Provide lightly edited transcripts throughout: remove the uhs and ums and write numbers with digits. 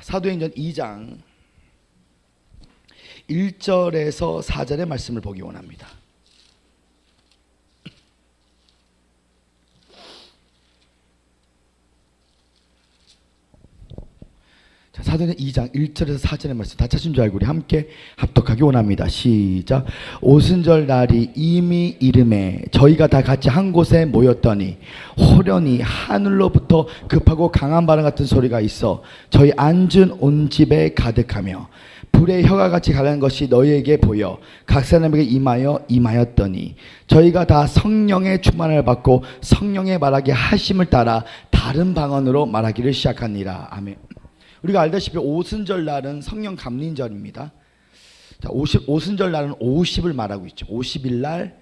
사도행전 2장 1절에서 4절의 말씀을 보기 원합니다. 자, 사도행전 2장 1절에서 4절의 말씀 다 찾은 줄 알고 우리 함께 합독하기 원합니다. 시작. 오순절 날이 이미 이름에 저희가 다 같이 한 곳에 모였더니 호련히 하늘로부터 급하고 강한 바람 같은 소리가 있어 저희 앉은 온 집에 가득하며 불의 혀가 같이 가는 것이 너희에게 보여 각 사람에게 임하였더니 저희가 다 성령의 충만을 받고 성령의 말하게 하심을 따라 다른 방언으로 말하기를 시작하니라. 아멘. 우리가 알다시피 오순절 날은 성령 감臨절입니다. 자, 오순절 날은 50을 말하고 있죠. 50일 날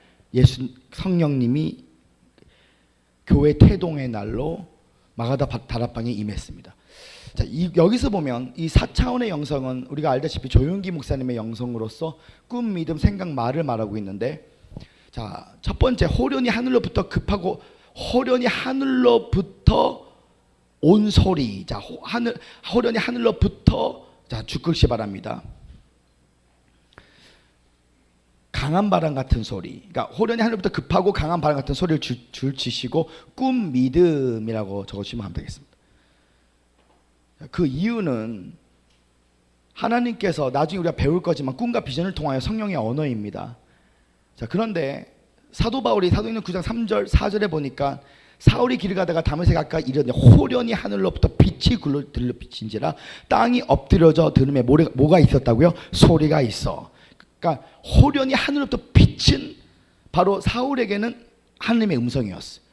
성령님이 교회 태동의 날로 마가다 다락방에 임했습니다. 자, 여기서 보면 이 4차원의 영성은 우리가 알다시피 조용기 목사님의 영성으로서 꿈, 믿음, 생각, 말을 말하고 있는데, 자, 첫 번째 호련히 하늘로부터 급하고 호련히 하늘로부터 온 소리. 자, 호련히 하늘로부터, 자, 주끌시 바랍니다. 강한 바람 같은 소리. 그러니까 호련히 하늘로부터 급하고 강한 바람 같은 소리를 줄치시고 꿈 믿음이라고 적으시면 하면 되겠습니다. 그 이유는 하나님께서 나중에 우리가 배울 거지만 꿈과 비전을 통하여 성령의 언어입니다. 자, 그런데 사도 바울이 사도행전 9장 3절 4절에 보니까 사울이 길을 가다가 다메섹에 가까이 이르되 호련히 하늘로부터 빛이 들려 비친지라 땅이 엎드려져 들음에 뭐가 있었다고요? 소리가 있어. 그러니까 호련히 하늘로부터 빛은 바로 사울에게는 하나님의 음성이었어요.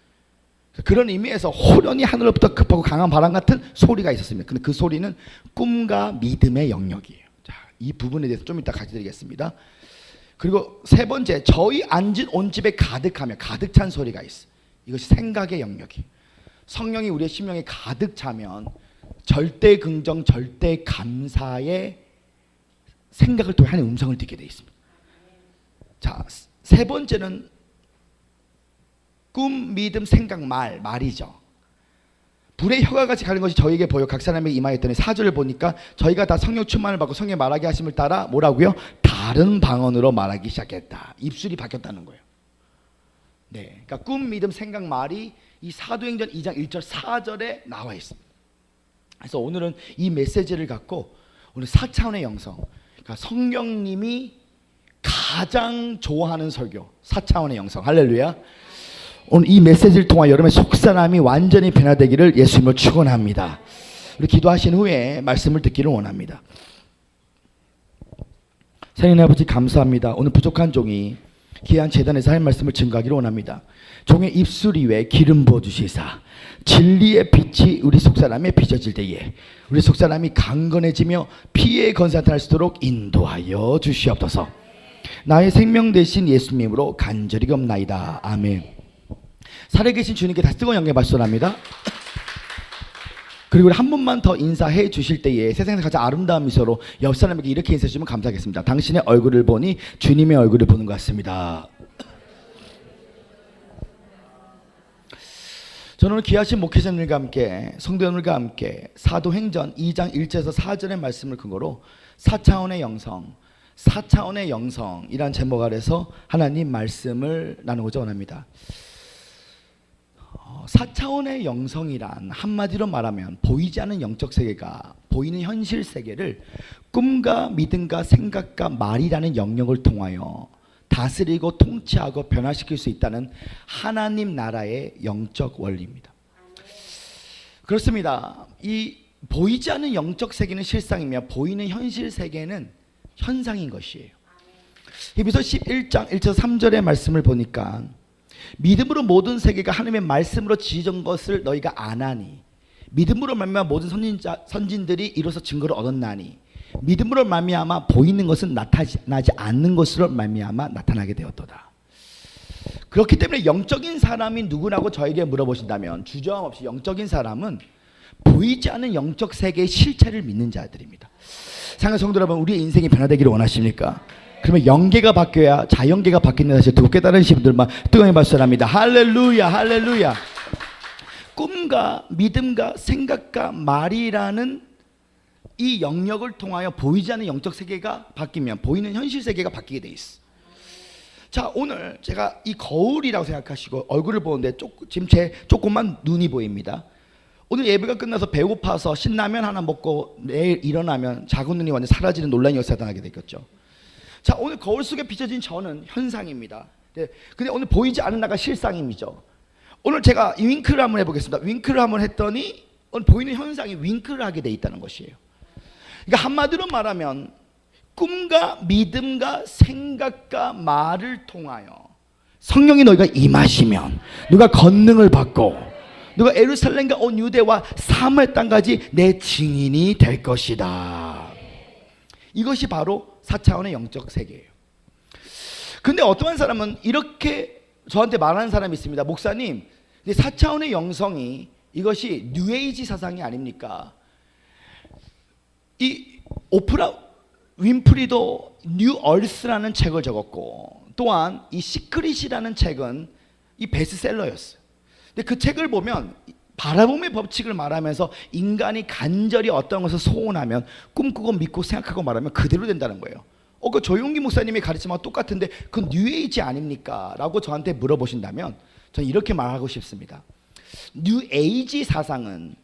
그런 의미에서 호련히 하늘로부터 급하고 강한 바람 같은 소리가 있었습니다. 근데 그 소리는 꿈과 믿음의 영역이에요. 자, 이 부분에 대해서 좀 이따 같이 드리겠습니다. 그리고 세 번째, 저희 앉은 온 집에 가득하며 가득 찬 소리가 있어요. 이것이 생각의 영역이에요. 성령이 우리의 심령에 가득 차면 절대 긍정, 절대 감사의 생각을 통해 하나님의 음성을 듣게 되어 있습니다. 자, 세 번째는 꿈, 믿음, 생각, 말이죠. 불의 혀가 같이 가는 것이 저희에게 보여 각 사람에게 임하였더니 4절을 보니까 저희가 다 성령 충만을 받고 성령의 말하게 하심을 따라 뭐라고요? 다른 방언으로 말하기 시작했다. 입술이 바뀌었다는 거예요. 네, 그러니까 꿈, 믿음, 생각, 말이 이 사도행전 2장 1절 4절에 나와 있습니다. 그래서 오늘은 이 메시지를 갖고 오늘 4차원의 영성, 그러니까 성령님이 가장 좋아하는 설교 4차원의 영성, 할렐루야. 오늘 이 메시지를 통해 여러분의 속사람이 완전히 변화되기를 예수님으로 축원합니다. 우리 기도하신 후에 말씀을 듣기를 원합니다. 하나님 아버지 감사합니다. 오늘 부족한 종이 귀한 제단에서 할 말씀을 증거하기를 원합니다. 종의 입술 위에 기름 부어주시사 진리의 빛이 우리 속사람에 비춰질 때에 우리 속사람이 강건해지며 피의 건사에 나타날 수 있도록 인도하여 주시옵소서. 나의 생명 되신 예수님으로 간절히 검나이다. 아멘. 살아계신 주님께 다시 뜨거운 영광의 박수 전합니다. 그리고 한 번만 더 인사해 주실 때에 세상에서 가장 아름다운 미소로 옆 사람에게 이렇게 인사해 주시면 감사하겠습니다. 당신의 얼굴을 보니 주님의 얼굴을 보는 것 같습니다. 저는 오늘 귀하신 목회자님과 함께 성도님과 함께 사도행전 2장 1절에서 4절의 말씀을 근거로 4차원의 영성, 4차원의 영성이란 제목 아래서 하나님 말씀을 나누고자 원합니다. 4차원의 영성이란 한마디로 말하면 보이지 않는 영적 세계가 보이는 현실 세계를 꿈과 믿음과 생각과 말이라는 영역을 통하여 다스리고 통치하고 변화시킬 수 있다는 하나님 나라의 영적 원리입니다. 그렇습니다. 이 보이지 않는 영적 세계는 실상이며 보이는 현실 세계는 현상인 것이에요. 히브리서 11장 1절 3절의 말씀을 보니까 믿음으로 모든 세계가 하나님의 말씀으로 지어진 것을 너희가 아나니 믿음으로 말미암아 모든 선진들이 이로써 증거를 얻었나니 믿음으로 말미암아 보이는 것은 나타나지 않는 것으로 말미암아 나타나게 되었도다. 그렇기 때문에 영적인 사람이 누구라고 저에게 물어보신다면 주저함 없이 영적인 사람은 보이지 않는 영적 세계의 실체를 믿는 자들입니다. 사랑하는 성도 여러분, 우리의 인생이 변화되기를 원하십니까? 그러면 영계가 바뀌어야 자연계가 바뀐다는 사실 두고 깨달으신 분들만 뜨거운 박수 합니다. 할렐루야, 할렐루야. 꿈과 믿음과 생각과 말이라는 이 영역을 통하여 보이지 않는 영적 세계가 바뀌면 보이는 현실 세계가 바뀌게 돼 있어. 자, 오늘 제가 이 거울이라고 생각하시고 얼굴을 보는데 지금 제 조그만 눈이 보입니다. 오늘 예배가 끝나서 배고파서 신라면 하나 먹고 내일 일어나면 작은 눈이 완전 사라지는 논란이 일어나게 되겠죠. 자, 오늘 거울 속에 비춰진 저는 현상입니다. 근데 오늘 보이지 않는 나가 실상임이죠. 오늘 제가 윙크를 한번 해보겠습니다. 윙크를 한번 했더니 오늘 보이는 현상이 윙크를 하게 돼 있다는 것이에요. 그러니까 한마디로 말하면 꿈과 믿음과 생각과 말을 통하여 성령이 너희가 임하시면 누가 권능을 받고 누가 예루살렘과 온 유대와 사마리아 땅까지 내 증인이 될 것이다. 이것이 바로 4차원의 영적 세계예요. 근데 어떠한 사람은 이렇게 저한테 말하는 사람이 있습니다. 목사님, 4차원의 영성이 이것이 뉴에이지 사상이 아닙니까? 이 오프라 윈프리도 뉴 얼스라는 책을 적었고 또한 이 시크릿이라는 책은 이 베스트셀러였어요. 근데 그 책을 보면 바라봄의 법칙을 말하면서 인간이 간절히 어떤 것을 소원하면 꿈꾸고 믿고 생각하고 말하면 그대로 된다는 거예요. 그 조용기 목사님이 가르침과 똑같은데 그건 뉴에이지 아닙니까? 라고 저한테 물어보신다면 저는 이렇게 말하고 싶습니다. 뉴에이지 사상은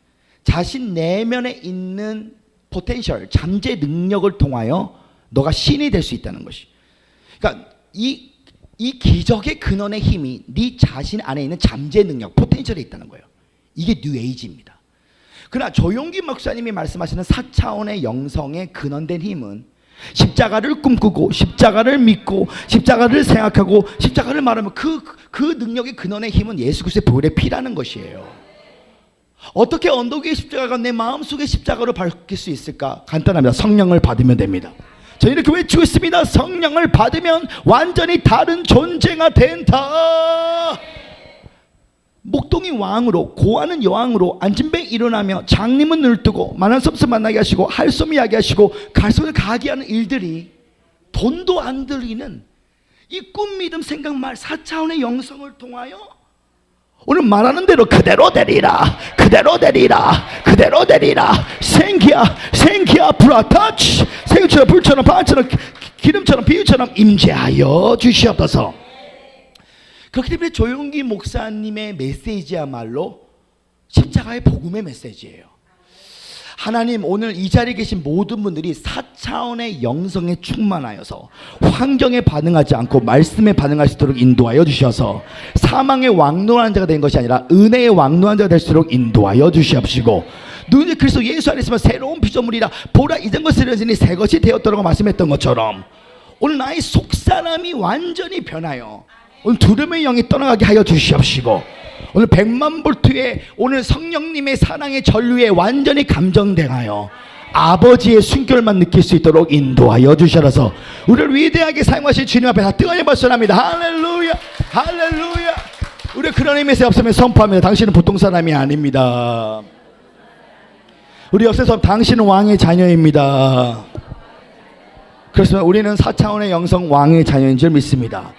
자신 내면에 있는 포텐셜, 잠재 능력을 통하여 너가 신이 될 수 있다는 것이. 그러니까 이 기적의 근원의 힘이 네 자신 안에 있는 잠재 능력, 포텐셜에 있다는 거예요. 이게 뉴에이지입니다. 그러나 조용기 목사님이 말씀하시는 4차원의 영성의 근원된 힘은 십자가를 꿈꾸고 십자가를 믿고 십자가를 생각하고 십자가를 말하면 그 능력의 근원의 힘은 예수 그리스도의 보혈의 피라는 것이에요. 어떻게 언덕 위의 십자가가 내 마음속의 십자가로 바뀔 수 있을까? 간단합니다. 성령을 받으면 됩니다. 저희 이렇게 외치고 있습니다. 성령을 받으면 완전히 다른 존재가 된다. 목동이 왕으로, 고아는 여왕으로, 앉은배 일어나며 장님은 눈을 뜨고 만한 섭스 만나게 하시고 할솜 이야기하시고 갈손을 가게 하는 일들이 돈도 안 들이는 이 꿈, 믿음, 생각, 말 4차원의 영성을 통하여 오늘 말하는 대로 그대로 되리라, 그대로 되리라, 그대로 되리라. 생기야 브라타치, 생유처럼 불처럼 바처럼 기름처럼 비유처럼 임재하여 주시옵소서. 그렇기 때문에 조용기 목사님의 메시지야말로 십자가의 복음의 메시지예요. 하나님, 오늘 이 자리에 계신 모든 분들이 4차원의 영성에 충만하여서 환경에 반응하지 않고 말씀에 반응할 수 있도록 인도하여 주셔서 사망의 왕노한 자가 된 것이 아니라 은혜의 왕노한 자가 될 수 있도록 인도하여 주시옵시고, 누구든지 그리스도 예수 안에 있으면 새로운 피조물이라 보라 이전 것을 이르시니 새 것이 되었더라고 말씀했던 것처럼 오늘 나의 속사람이 완전히 변하여 오늘 두려움의 영이 떠나가게 하여 주시옵시고, 오늘 100만 볼트의 오늘 성령님의 사랑의 전류에 완전히 감정되하여 아버지의 순결만 느낄 수 있도록 인도하여 주셔서 우리를 위대하게 사용하신 주님 앞에 다 뜨거이 발전합니다. 할렐루야, 할렐루야. 우리 그런 의미에서 없으면 선포합니다. 당신은 보통 사람이 아닙니다. 우리 옆에서 당신은 왕의 자녀입니다. 그렇습니다. 우리는 4차원의 영성 왕의 자녀인 줄 믿습니다.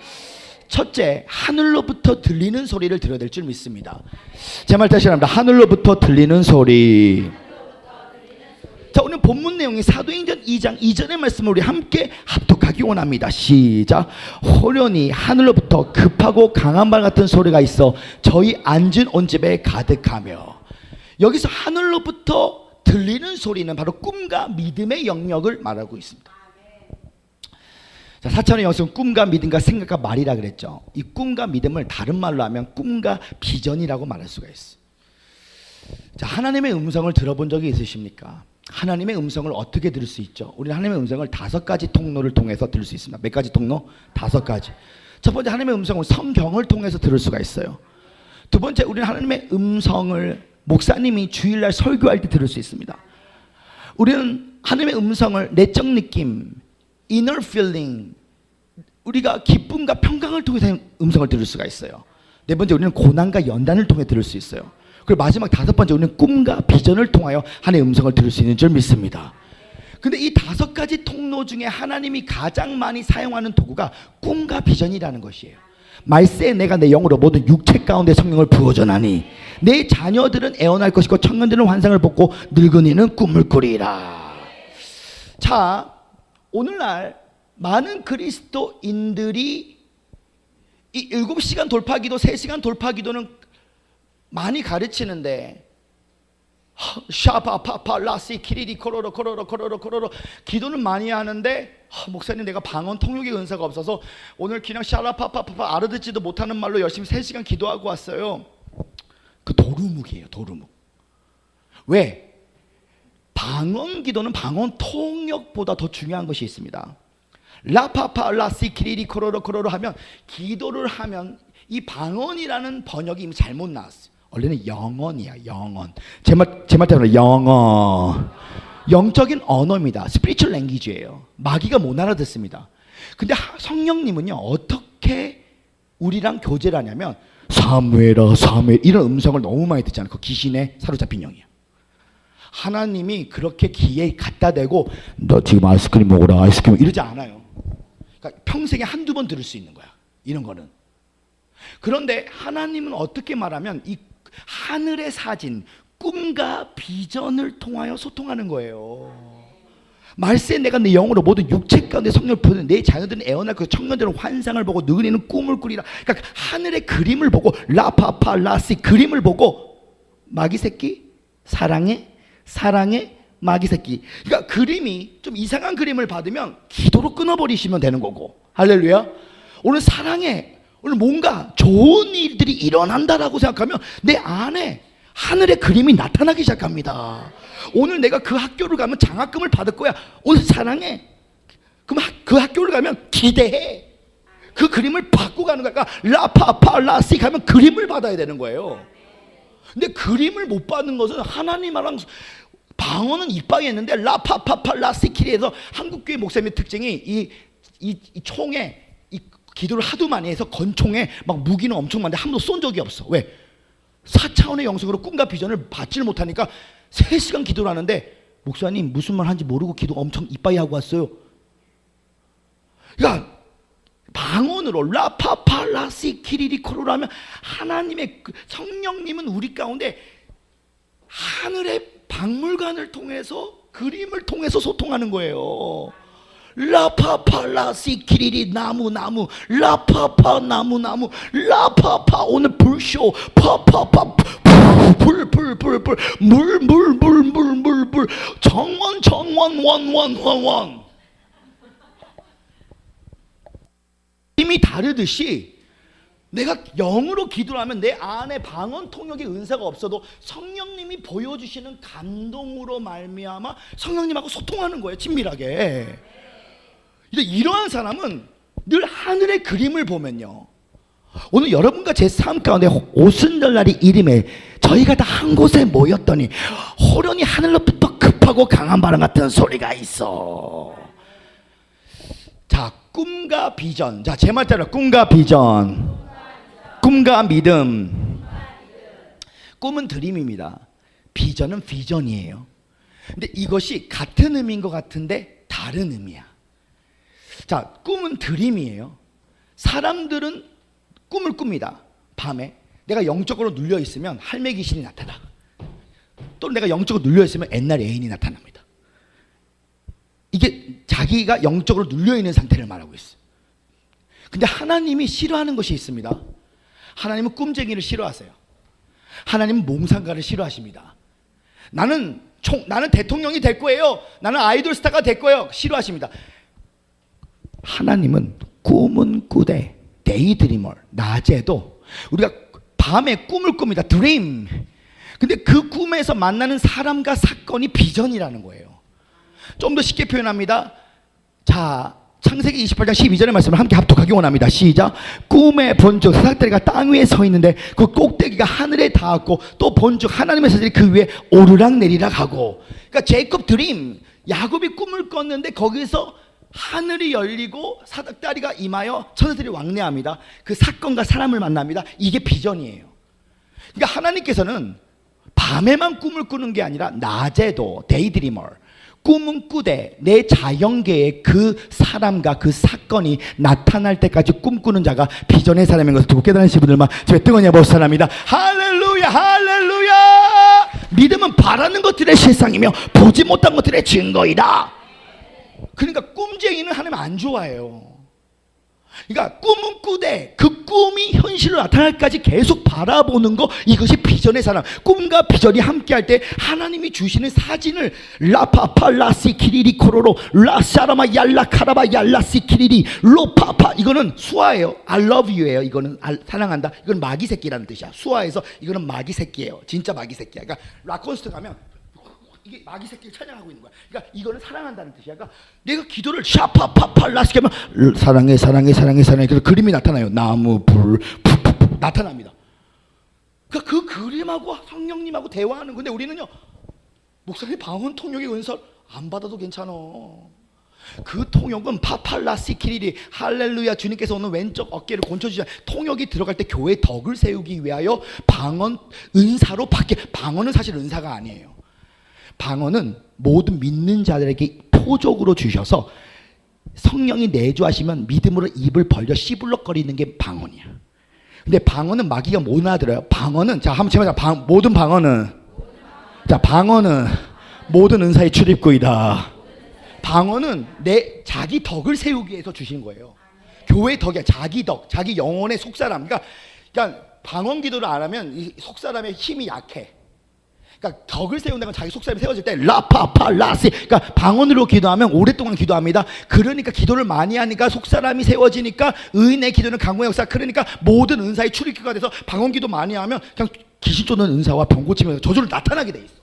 첫째, 하늘로부터 들리는 소리를 들어야 될 줄 믿습니다. 제 말 다시 합니다. 하늘로부터 들리는 소리. 자, 오늘 본문 내용이 사도행전 2장 2절의 말씀을 우리 함께 합독하기 원합니다. 시작. 호련히 하늘로부터 급하고 강한 말 같은 소리가 있어 저희 앉은 온 집에 가득하며. 여기서 하늘로부터 들리는 소리는 바로 꿈과 믿음의 영역을 말하고 있습니다. 자, 4차원의 영성은 꿈과 믿음과 생각과 말이라 그랬죠. 이 꿈과 믿음을 다른 말로 하면 꿈과 비전이라고 말할 수가 있어요. 자, 하나님의 음성을 들어본 적이 있으십니까? 하나님의 음성을 어떻게 들을 수 있죠? 우리는 하나님의 음성을 5가지 통로를 통해서 들을 수 있습니다. 몇 가지 통로? 5가지. 첫 번째, 하나님의 음성을 성경을 통해서 들을 수가 있어요. 두 번째, 우리는 하나님의 음성을 목사님이 주일날 설교할 때 들을 수 있습니다. 우리는 하나님의 음성을 내적 느낌, inner feeling, 우리가 기쁨과 평강을 통해서 음성을 들을 수가 있어요. 네 번째, 우리는 고난과 연단을 통해 들을 수 있어요. 그리고 마지막 5번째, 우리는 꿈과 비전을 통하여 하나님의 음성을 들을 수 있는 줄 믿습니다. 근데 이 5가지 통로 중에 하나님이 가장 많이 사용하는 도구가 꿈과 비전이라는 것이에요. 말세에 내가 내 영으로 모든 육체 가운데 성령을 부어주나니 내 자녀들은 애원할 것이고 청년들은 환상을 보고 늙은이는 꿈을 꾸리라. 자, 오늘날 많은 그리스도인들이 이 7시간 돌파기도 3시간 돌파기도는 많이 가르치는데 샤바파파 라시 키리디 코로로 기도는 많이 하는데 목사님 내가 방언 통역의 은사가 없어서 오늘 그냥 샤라파파파 알아듣지도 못하는 말로 열심히 3시간 기도하고 왔어요. 그 도루묵이에요. 도루묵. 왜? 방언 기도는 방언 통역보다 더 중요한 것이 있습니다. 라파파 라시 키리디 코로로 하면 기도를 하면 이 방언이라는 번역이 이미 잘못 나왔어요. 원래는 영언이야. 영언. 제 말 때문에 영어. 영적인 언어입니다. 스피리추얼 랭귀지예요. 마귀가 못 알아듣습니다. 근데 성령님은요 어떻게 우리랑 교제를 하냐면 사무엘아 사무엘 이런 음성을 너무 많이 듣잖아요. 그 귀신에 사로잡힌 영이야. 하나님이 그렇게 귀에 갖다 대고 너 지금 아이스크림 먹어라 아이스크림 이러지 않아요. 그러니까 평생에 한두 번 들을 수 있는 거야. 이런 거는. 그런데 하나님은 어떻게 말하면 이 하늘의 사진, 꿈과 비전을 통하여 소통하는 거예요. 말세 내가 내 영으로 모든 육체 가운데 성령을 부는 내 자녀들은 애원할 그 청년들은 환상을 보고 너희는 꿈을 꾸리라. 그러니까 하늘의 그림을 보고 라파파 라시 그림을 보고 마귀 새끼 사랑해 마귀 새끼. 그러니까 그림이 좀 이상한 그림을 받으면 기도로 끊어버리시면 되는 거고. 할렐루야. 오늘 사랑해. 오늘 뭔가 좋은 일들이 일어난다라고 생각하면 내 안에 하늘의 그림이 나타나기 시작합니다. 오늘 내가 그 학교를 가면 장학금을 받을 거야. 오늘 사랑해. 그럼 그 학교를 가면 기대해. 그 그림을 받고 가는 거야. 그러니까 라파팔라시 가면 그림을 받아야 되는 거예요. 근데 그림을 못 받는 것은 하나님이랑 방언은 이방에 있는데 라파파팔라시 키리에서 한국교회 목사님의 특징이 이 총에 기도를 하도 많이 해서 권총에 막 무기는 엄청 많은데 한 번도 쏜 적이 없어. 왜? 4차원의 영성으로 꿈과 비전을 받지를 못하니까 3시간 기도를 하는데 목사님 무슨 말 하는지 모르고 기도 엄청 이빠이 하고 왔어요. 그러니까 방언으로 라파팔라시 키리리코로로 하면 하나님의 성령님은 우리 가운데 하늘의 박물관을 통해서 그림을 통해서 소통하는 거예요. 라파팔라시 키리리 나무 라파파 나무 라파파 오늘 불쇼 파파파 불 물 정원 원 힘이 다르듯이 내가 영으로 기도를 하면 내 안에 방언 통역의 은사가 없어도 성령님이 보여주시는 감동으로 말미암아 성령님하고 소통하는 거예요. 친밀하게. 이러한 사람은 늘 하늘의 그림을 보면요 오늘 여러분과 제 삶 가운데 오순절날이 이름에 저희가 다 한 곳에 모였더니 호련히 하늘로부터 급하고 강한 바람 같은 소리가 있어. 자, 꿈과 비전. 자, 제 말대로 꿈과 비전, 꿈과 믿음. 꿈은 드림입니다. 비전은 비전이에요. 근데 이것이 같은 의미인 것 같은데 다른 의미야. 자, 꿈은 드림이에요. 사람들은 꿈을 꿉니다. 밤에 내가 영적으로 눌려 있으면 할매 귀신이 나타나. 또 내가 영적으로 눌려 있으면 옛날 애인이 나타납니다. 이게 자기가 영적으로 눌려 있는 상태를 말하고 있어요. 근데 하나님이 싫어하는 것이 있습니다. 하나님은 꿈쟁이를 싫어하세요. 하나님은 몽상가를 싫어하십니다. 나는 대통령이 될 거예요. 나는 아이돌 스타가 될 거예요. 싫어하십니다. 하나님은 꿈은 꾸되 데이드리머, 낮에도 우리가 밤에 꿈을 꿉니다. 드림. 근데 그 꿈에서 만나는 사람과 사건이 비전이라는 거예요. 좀 더 쉽게 표현합니다. 자, 창세기 28장 12절의 말씀을 함께 합독하기 원합니다. 시작. 꿈의 본즉 사닥다리가 땅 위에 서 있는데 그 꼭대기가 하늘에 닿았고 또 본즉 하나님의 사슬이 그 위에 오르락 내리락 하고. 그러니까 제이콥 드림, 야곱이 꿈을 꿨는데 거기서 하늘이 열리고 사닥다리가 임하여 천사들이 왕래합니다. 그 사건과 사람을 만납니다. 이게 비전이에요. 그러니까 하나님께서는 밤에만 꿈을 꾸는 게 아니라 낮에도 데이드리머, 꿈은 꾸되 내 자연계에 그 사람과 그 사건이 나타날 때까지 꿈꾸는 자가 비전의 사람인 것을 두고 깨달으신 분들만 집에 뜨거니 볼 사람이다. 할렐루야 할렐루야. 믿음은 바라는 것들의 실상이며 보지 못한 것들의 증거이다. 그러니까 꿈쟁이는 하나님 안 좋아해요. 그러니까 꿈은 꾸되 그 꿈이 현실로 나타날까지 계속 바라보는 거, 이것이 비전의 사람. 꿈과 비전이 함께할 때 하나님이 주시는 사진을 라파파 라시 키리리 코로로 라사라마 얄라 카라바 얄라시 키리리 로파파, 이거는 수아예요. I love you예요. 이거는 사랑한다. 이건 마귀 새끼라는 뜻이야. 수아에서 이거는 마귀 새끼예요. 진짜 마귀 새끼야. 그러니까 락콘스트 가면 이게 마귀 새끼를 찬양하고 있는 거야. 그러니까 이거는 사랑한다는 뜻이야. 그러니까 내가 기도를 샤파파팔라스게 하면 사랑해 사랑해 사랑해 사랑해, 그래서 그림이 나타나요. 나무 불 푸푸푸 나타납니다. 그러니까 그 그림하고 성령님하고 대화하는 건데, 우리는요, 목사님 방언 통역의 은사 안 받아도 괜찮아. 그 통역은 파팔라시키리리 할렐루야, 주님께서 오늘 왼쪽 어깨를 곤쳐주시잖아요. 통역이 들어갈 때 교회의 덕을 세우기 위하여 방언 은사로 바뀌어. 방언은 사실 은사가 아니에요. 방언은 모든 믿는 자들에게 표적으로 주셔서 성령이 내주하시면 믿음으로 입을 벌려 씨불럭거리는 게 방언이야. 근데 방언은 마귀가 못 알아들어요. 방언은, 자 한번 제가 모든 방언은, 자 방언은 모든 은사의 출입구이다. 방언은 내 자기 덕을 세우기 위해서 주신 거예요. 교회 덕이야. 자기 덕, 자기 영혼의 속사람. 그러니까 방언 기도를 안 하면 이 속사람의 힘이 약해. 그러니까 덕을 세운다는 건 자기 속사람이 세워질 때 라파팔라시, 그러니까 방언으로 기도하면 오랫동안 기도합니다. 그러니까 기도를 많이 하니까 속사람이 세워지니까 의인의 기도는 강구의 역사. 그러니까 모든 은사의 출입구가 돼서 방언 기도 많이 하면 그냥 귀신 쫓는 은사와 병 고치면서 저절로 나타나게 돼 있어.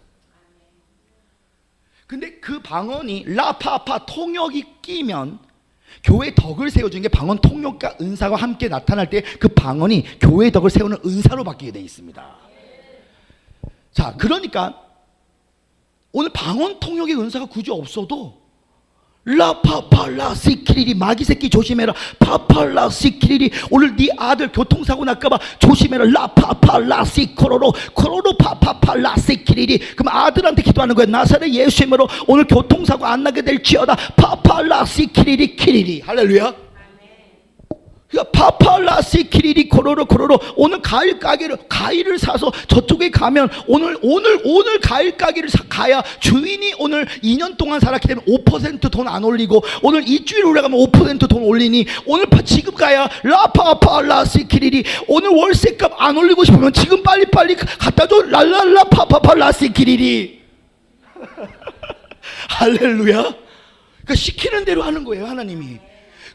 근데 그 방언이 라파파 통역이 끼면 교회의 덕을 세워주는 게 방언 통역과 은사가 함께 나타날 때 그 방언이 교회의 덕을 세우는 은사로 바뀌게 돼 있습니다. 자, 그러니까 오늘 방언 통역의 은사가 굳이 없어도 라파팔라시키리리, 마귀 새끼 조심해라. 파팔라시키리리, 오늘 네 아들 교통사고 날까봐 조심해라. 라파팔라시코로로 코로로 파파팔라시키리리. 그럼 아들한테 기도하는 거야. 나사렛 예수 이름으로 오늘 교통사고 안 나게 될지어다. 파팔라시키리리 키리리. 할렐루야. 그러니까 파팔라시 키리리 코로로 코로로. 오늘 과일 가게를 사서 저쪽에 가면 오늘 과일 가게를 가야 주인이 오늘 2년 동안 살았기 때문에 5% 돈 안 올리고, 오늘 일주일 올라가면 5% 돈 올리니, 오늘 지금 가야 라파팔라시 키리리. 오늘 월세값 안 올리고 싶으면 지금 빨리빨리 갖다 줘. 랄랄라 파파팔라시 키리리. 할렐루야. 그러니까 시키는 대로 하는 거예요, 하나님이.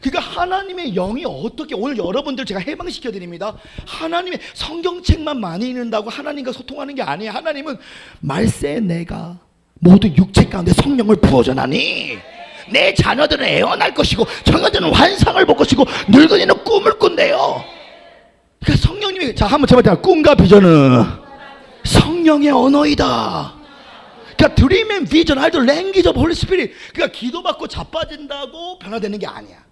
그러니까 하나님의 영이 어떻게, 오늘 여러분들 제가 해방시켜 드립니다. 하나님의 성경책만 많이 읽는다고 하나님과 소통하는 게 아니에요. 하나님은 말세 내가 모든 육체 가운데 성령을 부어주나니 내 자녀들은 애원할 것이고 청년들은 환상을 볼 것이고 늙은이는 꿈을 꾼대요. 그러니까 성령님이, 자 한번 제발, 꿈과 비전은 성령의 언어이다. 그러니까 드림 앤 비전 are the language of Holy Spirit. 그러니까 기도받고 자빠진다고 변화되는 게 아니야.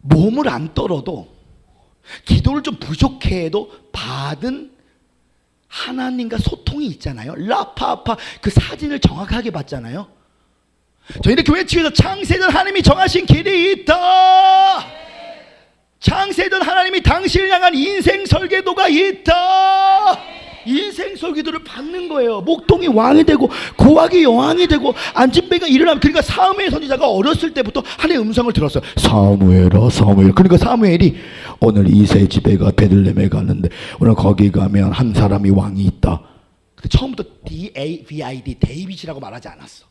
몸을 안 떨어도, 기도를 좀 부족해 해도 받은 하나님과 소통이 있잖아요. 라파파, 그 사진을 정확하게 봤잖아요. 저희들 교회 측에서 창세전 하나님이 정하신 길이 있다. 창세전 하나님이 당신을 향한 인생 설계도가 있다. 인생 설계도를 받는 거예요. 목동이 왕이 되고 고학이 여왕이 되고 안진뱅이가 일어나면, 그러니까 사무엘 선지자가 어렸을 때부터 하나님의 음성을 들었어요. 사무엘아 사무엘. 그러니까 사무엘이 오늘 이세 집에가 베들레헴에 갔는데 오늘 거기 가면 한 사람이 왕이 있다. 근데 처음부터 DAVID 데이빗이라고 말하지 않았어.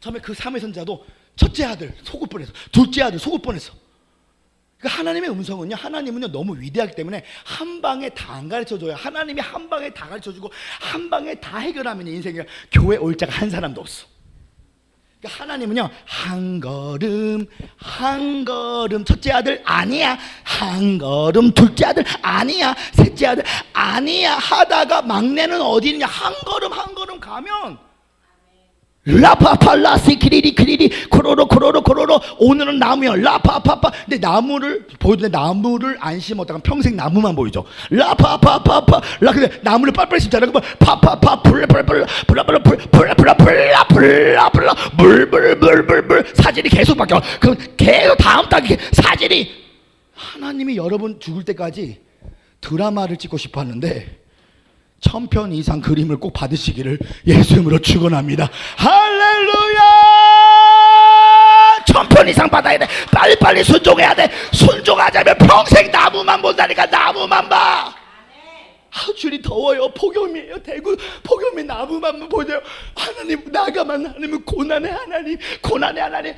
처음에 그 사무엘 선지자도 첫째 아들 속을 뻔했어. 둘째 아들 속을 뻔했어. 그러니까 하나님의 음성은요, 하나님은요 너무 위대하기 때문에 한 방에 다 안 가르쳐줘요. 하나님이 한 방에 다 가르쳐주고 한 방에 다 해결하면 인생이, 교회 올 자가 한 사람도 없어. 그러니까 하나님은요 한 걸음 한 걸음, 첫째 아들 아니야, 한 걸음 둘째 아들 아니야, 셋째 아들 아니야 하다가 막내는 어디 있냐, 한 걸음 한 걸음 가면 라파팔라시 키리리 키리리 코로로 코로로 코로로. 오늘은 나무야 라파파파. 근데 나무를 보여주는데 나무를 안 심었다가 평생 나무만 보이죠. 라파파파파 라. 근데 나무를 빨리빨리 심잖아요. 그러면 파파파 불라불라불라불라불라불라불라 물물물물물. 사진이 계속 바뀌어. 그럼 계속 다음 단계 사진이. 하나님이 여러분 죽을 때까지 드라마를 찍고 싶어 하는데 1000편 이상 그림을 꼭 받으시기를 예수 이름으로 축원합니다. 할렐루야. 100번 이상 받아야 돼. 빨리빨리 순종해야 돼. 순종하자면 평생 나무만 본다니까. 나무만 봐. 줄이 더워요. 폭염이에요. 대구 폭염에 나무만 보세요. 하나님 나가만 하나님 고난의 하나님, 고난의 하나님.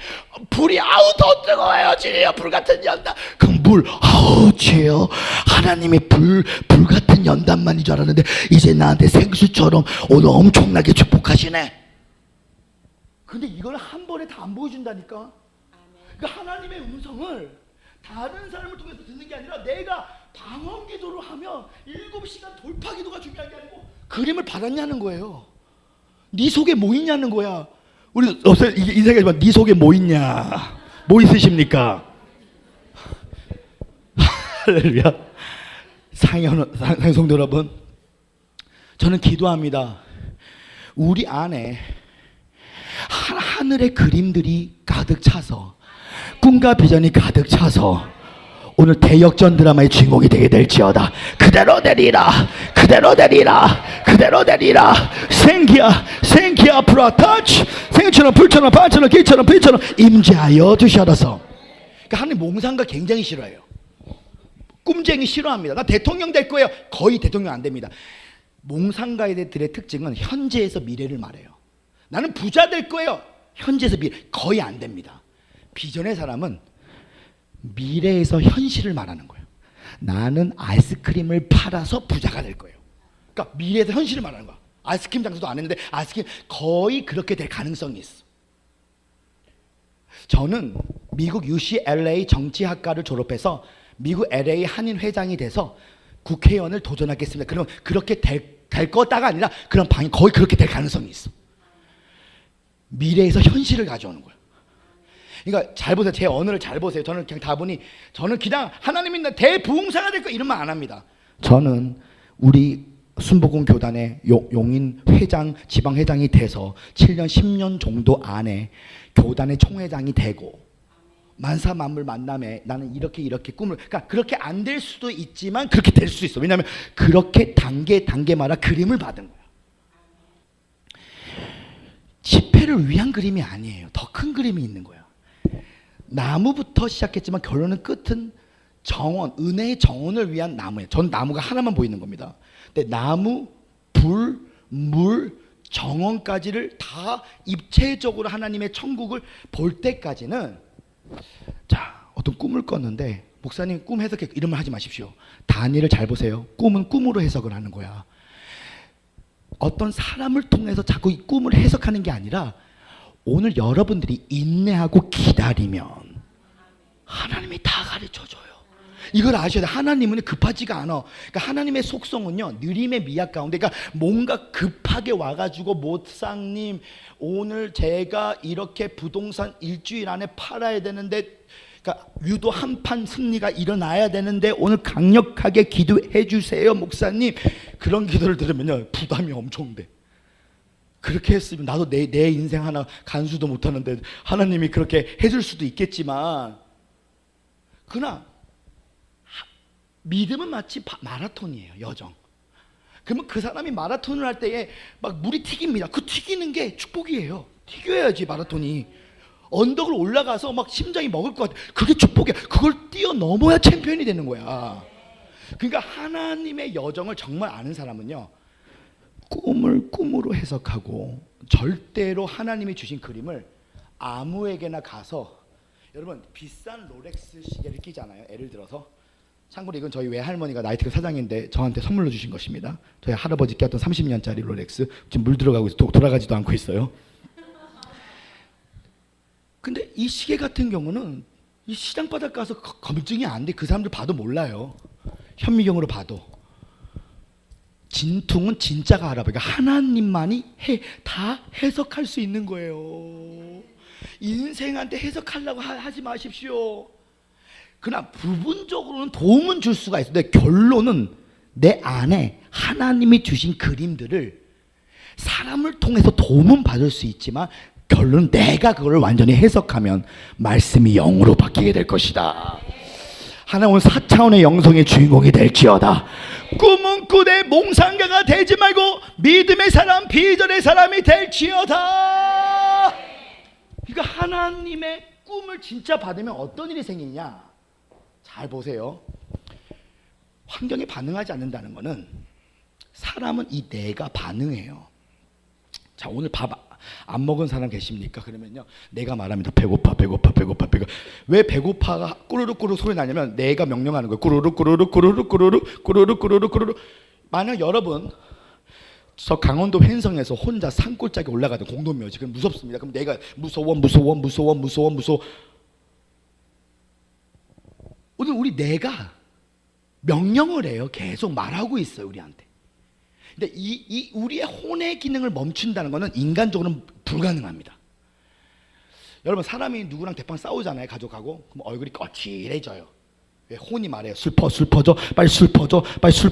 불이 아우 더 뜨거워요. 주여 불같은 연단. 그 물 아우 주여 하나님이 불 같은 연단만인 줄 알았는데 이제 나한테 생수처럼 오늘 엄청나게 축복하시네. 근데 이걸 한 번에 다 안 보여준다니까. 그러니까 하나님의 음성을 다른 사람을 통해서 듣는 게 아니라 내가 방언 기도를 하면 7시간 돌파 기도가 중요한 게 아니고 그림을 받았냐는 거예요. 네 속에 뭐 있냐는 거야. 우리 인생에 네 속에 뭐 있냐, 뭐 있으십니까? 할렐루야. 상성도 여러분, 저는 기도합니다. 우리 안에 하늘의 그림들이 가득 차서 꿈과 비전이 가득 차서 오늘 대역전 드라마의 주인공이 되게 될지어다. 그대로 되리라, 그대로 되리라, 그대로 되리라. 생기야 프라타치. 생처럼 불처럼 반처럼 길처럼 빛처럼 임재하여 주셔서. 그러니까 하나님 몽상가 굉장히 싫어해요. 꿈쟁이 싫어합니다. 나 대통령 될 거예요. 거의 대통령 안 됩니다. 몽상가들의 특징은 현재에서 미래를 말해요. 나는 부자 될 거예요. 현재에서 미래 거의 안 됩니다. 비전의 사람은 미래에서 현실을 말하는 거예요. 나는 아이스크림을 팔아서 부자가 될 거예요. 그러니까 미래에서 현실을 말하는 거야. 아이스크림 장사도 안 했는데 아이스크림 거의 그렇게 될 가능성이 있어. 저는 미국 UCLA 정치학과를 졸업해서 미국 LA 한인 회장이 돼서 국회의원을 도전하겠습니다. 그러면 그렇게 될 거다가 아니라 그런 방이 거의 그렇게 될 가능성이 있어. 미래에서 현실을 가져오는 거예요. 그러니까 잘 보세요. 제 언어를 잘 보세요. 저는 그냥 다분히 저는 그냥 하나님이 나 대부흥사가 될 거 이런 말 안 합니다. 저는 우리 순복음 교단의 용인 회장, 지방 회장이 돼서 7년, 10년 정도 안에 교단의 총회장이 되고 만사 만물 만남에 나는 이렇게 꿈을, 그러니까 그렇게 안 될 수도 있지만 그렇게 될 수 있어. 왜냐하면 그렇게 단계마다 그림을 받은 거야. 집회를 위한 그림이 아니에요. 더 큰 그림이 있는 거야. 나무부터 시작했지만 결론은 끝은 정원, 은혜의 정원을 위한 나무예요. 전 나무가 하나만 보이는 겁니다. 근데 나무, 불, 물, 정원까지를 다 입체적으로 하나님의 천국을 볼 때까지는, 자, 어떤 꿈을 꿨는데 목사님 꿈 해석해 이런 말 하지 마십시오. 단위를 잘 보세요. 꿈은 꿈으로 해석을 하는 거야. 어떤 사람을 통해서 자꾸 이 꿈을 해석하는 게 아니라 오늘 여러분들이 인내하고 기다리면 하나님이 다 가르쳐줘요. 이걸 아셔야 돼요. 하나님은 급하지가 않아. 그러니까 하나님의 속성은요, 느림의 미학 가운데, 그러니까 뭔가 급하게 와가지고 목사님 오늘 제가 이렇게 부동산 일주일 안에 팔아야 되는데, 그러니까 유도 한판 승리가 일어나야 되는데 오늘 강력하게 기도해 주세요 목사님. 그런 기도를 들으면요 부담이 엄청 돼. 그렇게 했으면 나도 내 인생 하나 간수도 못하는데 하나님이 그렇게 해줄 수도 있겠지만, 그러나 믿음은 마치 마라톤이에요. 여정. 그러면 그 사람이 마라톤을 할 때에 막 물이 튀깁니다. 그 튀기는 게 축복이에요. 튀겨야지 마라톤이. 언덕을 올라가서 막 심장이 먹을 것 같아. 그게 축복이야. 그걸 뛰어넘어야 챔피언이 되는 거야. 그러니까 하나님의 여정을 정말 아는 사람은요, 꿈을 꿈으로 해석하고 절대로 하나님이 주신 그림을 아무에게나 가서, 여러분 비싼 롤렉스 시계를 끼잖아요. 예를 들어서, 참고로 이건 저희 외할머니가 나이트클 사장인데 저한테 선물로 주신 것입니다. 저희 할아버지 꼈던 30년짜리 롤렉스. 지금 물 들어가고 있어. 돌아가지도 않고 있어요. 근데 이 시계 같은 경우는 이 시장 바닥 가서 검증이 안 돼. 그 사람들 봐도 몰라요. 현미경으로 봐도. 진퉁은 진짜가 알아봐요. 그러니까 하나님만이 다 해석할 수 있는 거예요. 인생한테 해석하려고 하지 마십시오. 그러나 부분적으로는 도움은 줄 수가 있어요. 근데 결론은 내 안에 하나님이 주신 그림들을 사람을 통해서 도움은 받을 수 있지만 결론은 내가 그걸 완전히 해석하면 말씀이 영으로 바뀌게 될 것이다. 하나님 오늘 4차원의 영성의 주인공이 될지어다. 꿈은 꾸되 몽상가가 되지 말고 믿음의 사람, 비전의 사람이 될지어다. 그러니까 하나님의 꿈을 진짜 받으면 어떤 일이 생기냐? 잘 보세요. 환경에 반응하지 않는다는 것은 사람은 이 뇌가 반응해요. 자, 오늘 밥 안 먹은 사람 계십니까? 그러면요, 내가 말합니다. 배고파. 왜 배고파가 꾸르륵 소리 나냐면 내가 명령하는 거예요. 꾸르륵. 만약 여러분 저 강원도 횡성에서 혼자 산골짜기 올라가던 공동묘지, 그럼 무섭습니다. 그럼 내가 무서워. 오늘 우리 뇌가 명령을 해요. 계속 말하고 있어요, 우리한테. 근데 이 우리의 혼의 기능을 멈춘다는 것은 인간적으로는 불가능합니다. 여러분, 사람이 누구랑 대빵 싸우잖아요, 가족하고. 그럼 얼굴이 거칠해져요. 왜? 혼이 말해요. 술 퍼줘. 빨리 술 퍼줘. 빨리 술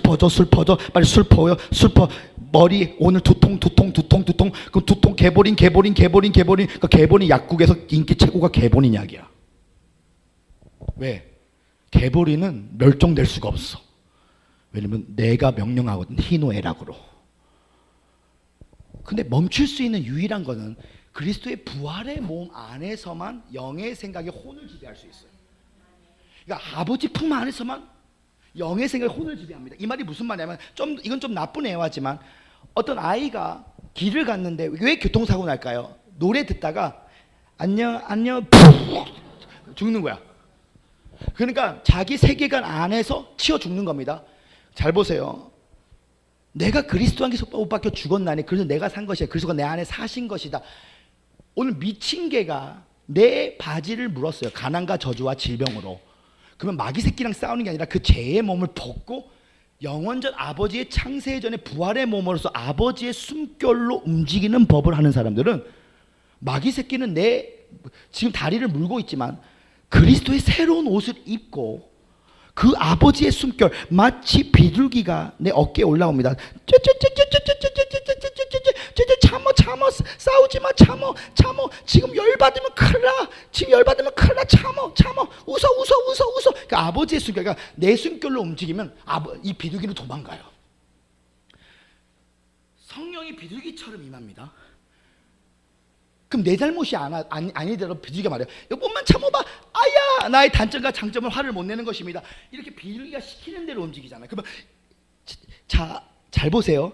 퍼요. 머리 오늘 두통. 그 두통 개보린. 그 개보린 약국에서 인기 최고가 개보린 약이야. 왜? 개보린은 멸종될 수가 없어. 왜냐면 내가 명령하거든, 희노애락으로. 근데 멈출 수 있는 유일한 것은 그리스도의 부활의 몸 안에서만 영의 생각이 혼을 지배할 수 있어요. 그러니까 아버지 품 안에서만 영의 생각이 혼을 지배합니다. 이 말이 무슨 말이냐면, 이건 좀 나쁜 애화지만, 어떤 아이가 길을 갔는데 왜 교통사고 날까요? 노래 듣다가 안녕 죽는 거야. 그러니까 자기 세계관 안에서 치워 죽는 겁니다. 잘 보세요. 내가 그리스도 안에서 못 박혀 죽었나니, 그래서 내가 산 것이야. 그리스도가 내 안에 사신 것이다. 오늘 미친 개가 내 바지를 물었어요. 가난과 저주와 질병으로. 그러면 마귀 새끼랑 싸우는 게 아니라 그 죄의 몸을 벗고 영원전 아버지의 창세 전에 부활의 몸으로서 아버지의 숨결로 움직이는 법을 하는 사람들은, 마귀 새끼는 내 지금 다리를 물고 있지만 그리스도의 새로운 옷을 입고 그 아버지의 숨결, 마치 비둘기가 내 어깨에 올라옵니다. 참어, 싸우지 마, 참어. 지금 열받으면 큰일 나. 참어. 웃어. 그러니까 아버지의 숨결, 그러니까 내 숨결로 움직이면 이 비둘기는 도망가요. 성령이 비둘기처럼 임합니다. 그럼 내 잘못이 아니더라도 비둘기가 말해요. 조금만 참아봐. 아야, 나의 단점과 장점을 화를 못 내는 것입니다. 이렇게 비둘기가 시키는 대로 움직이잖아요. 그러면 잘 보세요.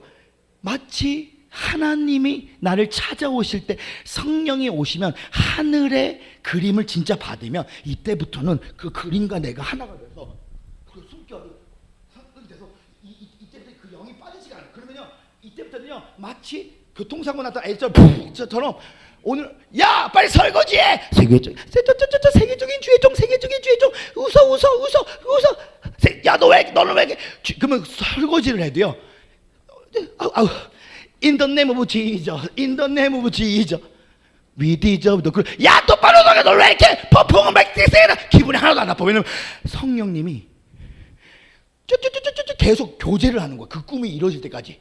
마치 하나님이 나를 찾아오실 때 성령이 오시면 하늘의 그림을 진짜 받으면, 이때부터는 그 그림과 내가 하나가 돼서 그 숨결이 돼서 이때부터 그 영이 빠지지가 않아요. 그러면요, 이때부터는요, 마치 교통사고 났다 애처럼 오늘 야 빨리 설거지해. 세계적인 주의종. 웃어. 야 너는 왜 그러면 설거지를 해도요. In the name of Jesus. We deserve the good. 야 똑바로 너가 너 왜 이렇게 퍼포먼스 맥스에다 기분이 하나도 안 나빠. 왜냐면 성령님이 계속 교제를 하는 거야. 그 꿈이 이루어질 때까지.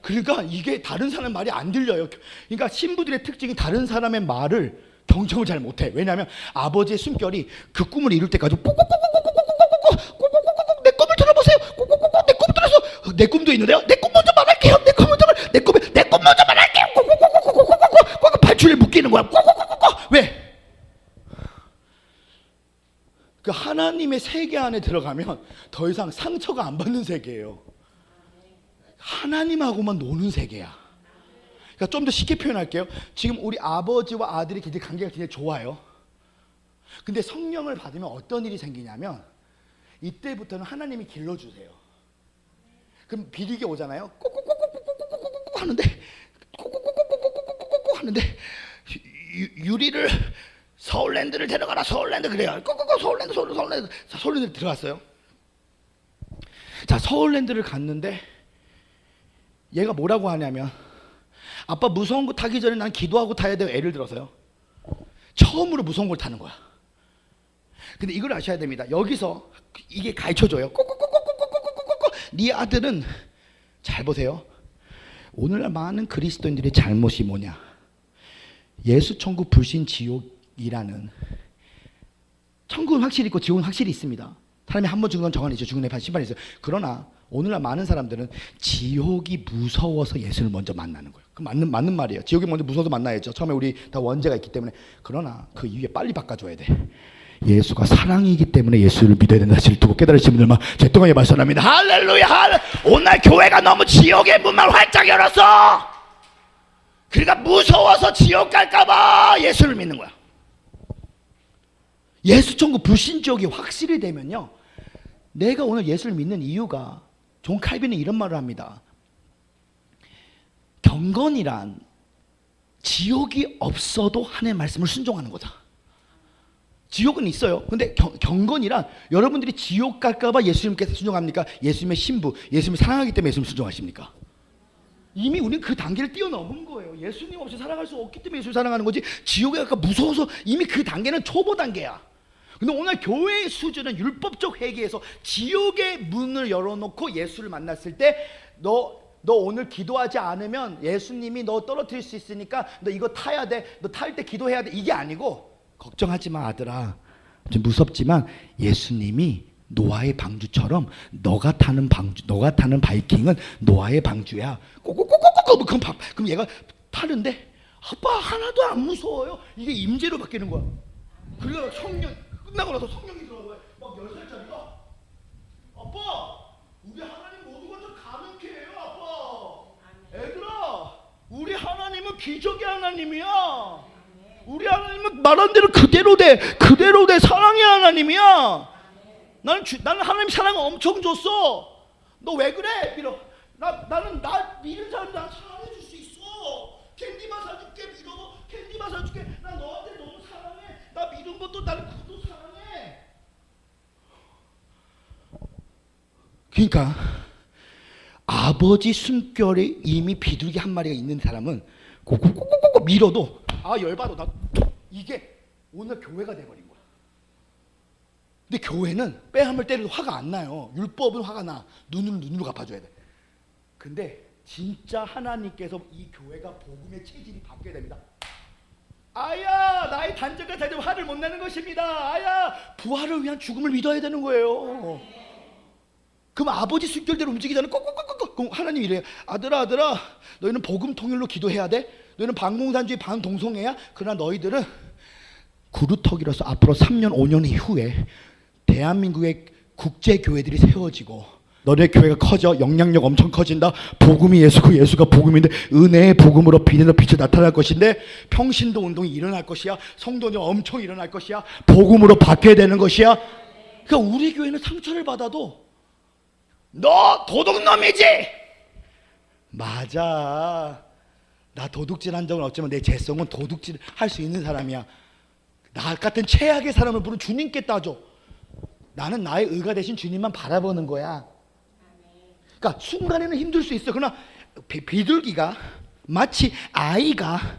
그러니까 이게 다른 사람 말이 안 들려요. 그러니까 신부들의 특징이 다른 사람의 말을 경청을 잘 못해. 왜냐하면 아버지의 숨결이 그 꿈을 이룰 때까지 내 꿈을 들어보세요. 내 꿈 들어서 내 꿈도 있는데요. 내 꿈 먼저 말할게요. 내 꿈 먼저 말할게요. 발줄에 묶이는 거야. 왜? 그 하나님의 세계 안에 들어가면 더 이상 상처가 안 받는 세계예요. 하나님하고만 노는 세계야. 그러니까 좀 더 쉽게 표현할게요. 지금 우리 아버지와 아들이 관계가 굉장히 좋아요. 근데 성령을 받으면 어떤 일이 생기냐면, 이때부터는 하나님이 길러주세요. 그럼 비둘기가 오잖아요. 꼬꼬꼬꼬꼬꼬꼬꼬 하는데 유리를 서울랜드를 데려가라. 서울랜드 그래요. 꼬꼬꼬 서울랜드 들어갔어요. 자, 서울랜드를 갔는데 얘가 뭐라고 하냐면, 아빠 무서운 거 타기 전에 난 기도하고 타야 돼요. 예를 들어서요. 처음으로 무서운 걸 타는 거야. 근데 이걸 아셔야 됩니다. 여기서 이게 가르쳐줘요. 꼬꼬꼬꼬꼬꼬꼬꼬꼬. 네 아들은, 잘 보세요. 오늘날 많은 그리스도인들의 잘못이 뭐냐? 예수 천국 불신 지옥이라는, 천국은 확실히 있고 지옥은 확실히 있습니다. 사람이 한 번 죽는 건 정한이죠. 죽은 애 신발이 있어요. 그러나 오늘날 많은 사람들은 지옥이 무서워서 예수를 먼저 만나는 거예요. 그 맞는 말이에요. 지옥이 먼저 무서워서 만나야죠. 처음에 우리 다 원죄가 있기 때문에. 그러나 그 이후에 빨리 바꿔줘야 돼. 예수가 사랑이기 때문에 예수를 믿어야 된다 사실을 두고 깨달으신 분들만 제 동안에 말씀합니다. 할렐루야. 오늘 교회가 너무 지옥의 문만 활짝 열었어. 그러니까 무서워서 지옥 갈까봐 예수를 믿는 거야. 예수 천국 불신지옥이 확실히 되면요, 내가 오늘 예수를 믿는 이유가, 존 칼빈은 이런 말을 합니다. 경건이란 지옥이 없어도 하나님의 말씀을 순종하는 거다. 지옥은 있어요. 근데 경건이란 여러분들이 지옥 갈까봐 예수님께서 순종합니까? 예수님의 신부, 예수님을 사랑하기 때문에 예수님 순종하십니까? 이미 우리는 그 단계를 뛰어넘은 거예요. 예수님 없이 살아갈 수 없기 때문에 예수를 사랑하는 거지, 지옥에 갈까 무서워서 이미 그 단계는 초보 단계야. 근데 오늘 교회의 수준은 율법적 회개에서 지옥의 문을 열어놓고 예수를 만났을 때 너 오늘 기도하지 않으면 예수님이 너 떨어뜨릴 수 있으니까 너 이거 타야 돼, 너 탈 때 기도해야 돼, 이게 아니고, 걱정하지 마 아들아, 좀 무섭지만 예수님이 노아의 방주처럼 너가 타는 바이킹은 노아의 방주야. 꼬꼬꼬꼬꼬. 그럼 얘가 타는데 아빠 하나도 안 무서워요. 이게 임재로 바뀌는 거야. 그래서 성령 끝나고 나서 성령이 들어와요. 막 10살짜리가 아빠 우리 하나님 모두가 좀 가능해요 아빠. 애들아 우리 하나님은 기적의 하나님이야. 우리 하나님은 말한 대로 그대로 돼 사랑의 하나님이야. 나는 하나님 사랑을 엄청 줬어. 너 왜 그래? 밀어. 나는 나 믿는 사람 나 사랑해 줄 수 있어. 캔디만 사줄게. 밀어도 캔디만 사줄게. 나 너한테 너무 사랑해. 나 믿은 것도 나는 그것도 사랑해. 그러니까 아버지 숨결에 이미 비둘기 한 마리가 있는 사람은 고고고고고 밀어도 열받아. 이게 오늘 교회가 돼버린 거야. 근데 교회는 뺨을 때려도 화가 안 나요. 율법은 화가 나. 눈으로 갚아줘야 돼. 근데 진짜 하나님께서 이 교회가 복음의 체질이 바뀌어야 됩니다. 아야 나의 단적과 자녀 화를 못 내는 것입니다. 아야 부활을 위한 죽음을 믿어야 되는 거예요. 그럼 아버지 숨결대로 움직이잖아요. 꼭꼭꼭꼭. 그럼 하나님 이래요. 아들아 너희는 복음 통일로 기도해야 돼. 너희는 방공산주의 반동성애야. 그러나 너희들은 구루터기로서 앞으로 3년 5년 이후에 대한민국의 국제교회들이 세워지고 너네 교회가 커져 영향력 엄청 커진다. 복음이 예수고 예수가 복음인데 은혜의 복음으로 빛에서 빛이 나타날 것인데 평신도 운동이 일어날 것이야. 성도는 엄청 일어날 것이야. 복음으로 바뀌어야 되는 것이야. 그러니까 우리 교회는 상처를 받아도 너 도둑놈이지? 맞아. 나 도둑질 한 적은 없지만 내 재성은 도둑질 할 수 있는 사람이야. 나 같은 최악의 사람을 부른 주님께 따져. 나는 나의 의가 대신 주님만 바라보는 거야. 그러니까 순간에는 힘들 수 있어. 그러나 비둘기가 마치 아이가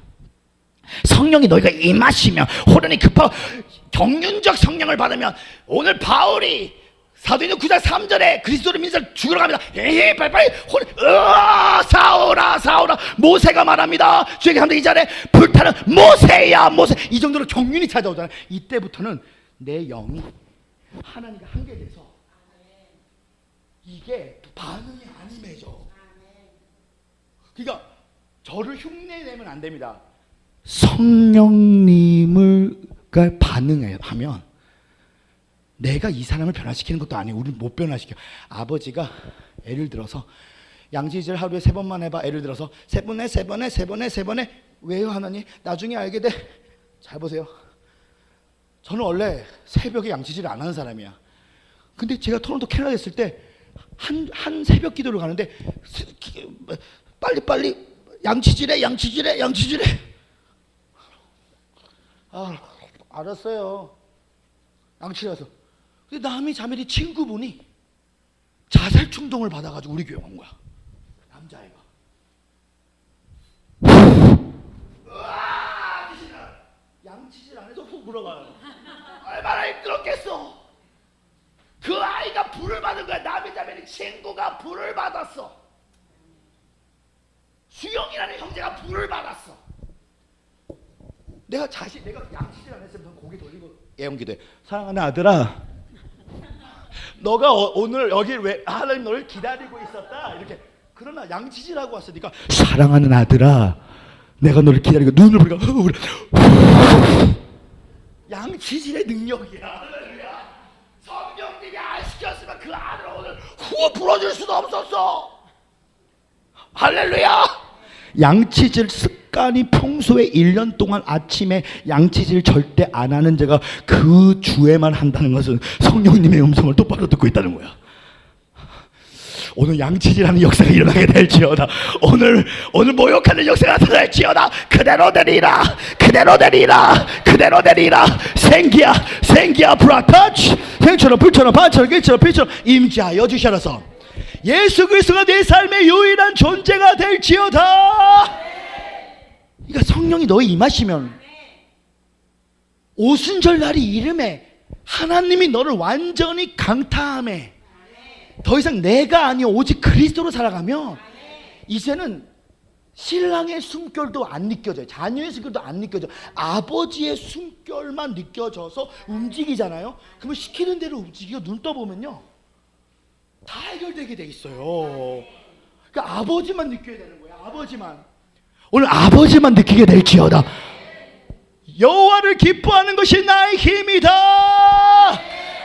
성령이 너희가 임하시면 호련히 급하고 경륜적 성령을 받으면 오늘 바울이 사도행전 9장 3절에 그리스도를 믿는 죽으러 갑니다. 빨리 사오라 모세가 말합니다. 주에게 3장 2절에 불타는 모세야 모세. 이 정도로 경륜이 찾아오잖아요. 이때부터는 내 영이 하나님과 한계돼서 이게 반응이 안 임해져. 그러니까 저를 흉내내면 안 됩니다. 성령님을 반응하면 내가 이 사람을 변화시키는 것도 아니에요. 우리는 못 변화시켜. 아버지가 예를 들어서 양치질 하루에 3번만 해봐. 예를 들어서 3번에 왜요 하나님? 나중에 알게 돼. 잘 보세요. 저는 원래 새벽에 양치질을 안 하는 사람이야. 근데 제가 토론토 캐나다 있을 때 한 새벽 기도를 가는데 빨리 양치질해. 알았어요. 양치라서. 근데 남이 자매리 친구분이 자살 충동을 받아가지고 우리 교회 온 거야. 남자애가. 양치질 안 해서 훅 물어가요. 얼마나 힘들었겠어. 그 아이가 불을 받은 거야. 남의 자매리 친구가 불을 받았어. 수영이라는 형제가 불을 받았어. 내가 양치질 안 했으면 고개 돌리고 애용기도해. 사랑하는 아들아, 너가 오늘 여기 왜 하나님 너를 기다리고 있었다 이렇게. 그러나 양치질하고 왔으니까 사랑하는 아들아 내가 너를 기다리고 눈을 보니까 양치질의 능력이야. 할렐루야. 성령님이 안 시켰으면 그 아들을 오늘 후 불어줄 수도 없었어. 할렐루야. 양치질 습관이 평소에 1년 동안 아침에 양치질 절대 안 하는 제가 그 주에만 한다는 것은 성령님의 음성을 똑바로 듣고 있다는 거야. 오늘 양치질하는 역사가 일어나게 될지어다. 오늘 모욕하는 역사가 나타날지어다. 그대로 되리라. 그대로 되리라. 그대로 되리라. 생기야 브라타치 생처럼 불처럼 반처럼 길처럼 빛처럼 임재하여 주시라서 예수 그리스도가 내 삶의 유일한 존재가 될지어다. 그러니까 성령이 너에 임하시면 오순절 날이 이름에 하나님이 너를 완전히 강타함에 더 이상 내가 아니요 오직 그리스도로 살아가면 이제는 신랑의 숨결도 안 느껴져요. 자녀의 숨결도 안 느껴져. 아버지의 숨결만 느껴져서 움직이잖아요. 그러면 시키는 대로 움직이고 눈 떠보면요 다 해결되게 돼 있어요. 그러니까 아버지만 느껴야 되는 거야. 아버지만. 오늘 아버지만 느끼게 될지어다. 여호와를 기뻐하는 것이 나의 힘이다.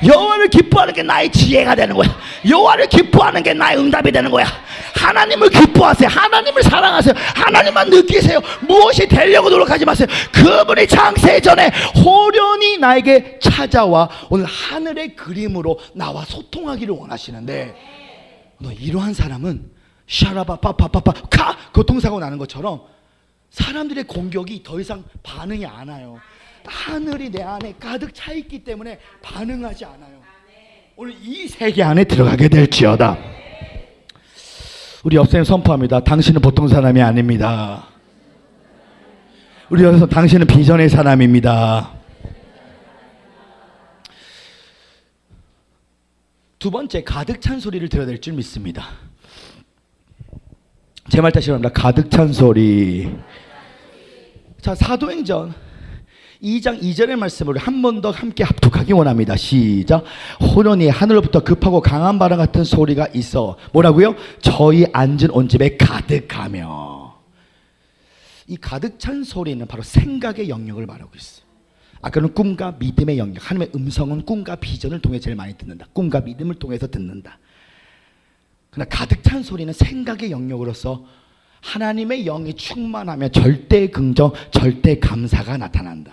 여호와를 기뻐하는 게 나의 지혜가 되는 거야. 여호와를 기뻐하는 게 나의 응답이 되는 거야. 하나님을 기뻐하세요. 하나님을 사랑하세요. 하나님만 느끼세요. 무엇이 되려고 노력하지 마세요. 그분이 창세전에 호련히 나에게 찾아와 오늘 하늘의 그림으로 나와 소통하기를 원하시는데 이러한 사람은 샤라바파파파파 카 교통사고 나는 것처럼 사람들의 공격이 더 이상 반응이 안 와요. 하늘이 내 안에 가득 차 있기 때문에 반응하지 않아요. 오늘 이 세계 안에 들어가게 될지어다. 우리 옆사님 선포합니다. 당신은 보통 사람이 아닙니다. 우리 여기서 당신은 비전의 사람입니다. 두 번째, 가득 찬 소리를 들어야 될 줄 믿습니다. 제 말 다시 합니다. 가득 찬 소리. 자, 사도행전 2장 2절의 말씀을 한 번 더 함께 합독하기 원합니다. 시작. 호련히 하늘로부터 급하고 강한 바람 같은 소리가 있어 뭐라고요? 저희 앉은 온 집에 가득하며. 이 가득 찬 소리는 바로 생각의 영역을 말하고 있어요. 아까는 꿈과 믿음의 영역. 하나님의 음성은 꿈과 비전을 통해 제일 많이 듣는다. 꿈과 믿음을 통해서 듣는다. 그러나 가득 찬 소리는 생각의 영역으로서 하나님의 영이 충만하면 절대 긍정, 절대 감사가 나타난다.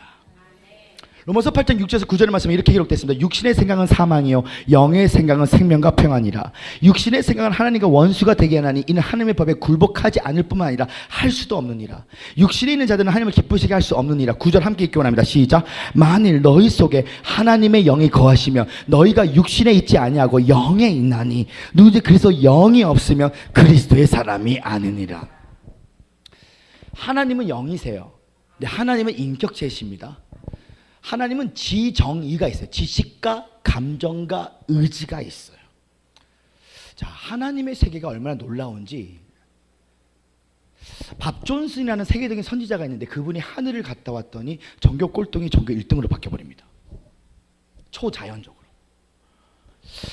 로마서 8장 6절에서 9절의 말씀에 이렇게 기록됐습니다. 육신의 생각은 사망이요 영의 생각은 생명과 평안이라. 육신의 생각은 하나님과 원수가 되게 하나니 이는 하나님의 법에 굴복하지 않을 뿐만 아니라 할 수도 없느니라. 육신에 있는 자들은 하나님을 기쁘시게 할 수 없느니라. 9절 함께 읽기 원합니다. 시작. 만일 너희 속에 하나님의 영이 거하시면 너희가 육신에 있지 아니하고 영에 있나니 누구든지 그래서 영이 없으면 그리스도의 사람이 아니니라. 하나님은 영이세요. 근데 하나님은 인격체이십니다. 하나님은 지정의가 있어요. 지식과 감정과 의지가 있어요. 자, 하나님의 세계가 얼마나 놀라운지. 밥 존슨이라는 세계적인 선지자가 있는데 그분이 하늘을 갔다 왔더니 전교 꼴등이 전교 1등으로 바뀌어버립니다. 초자연적으로.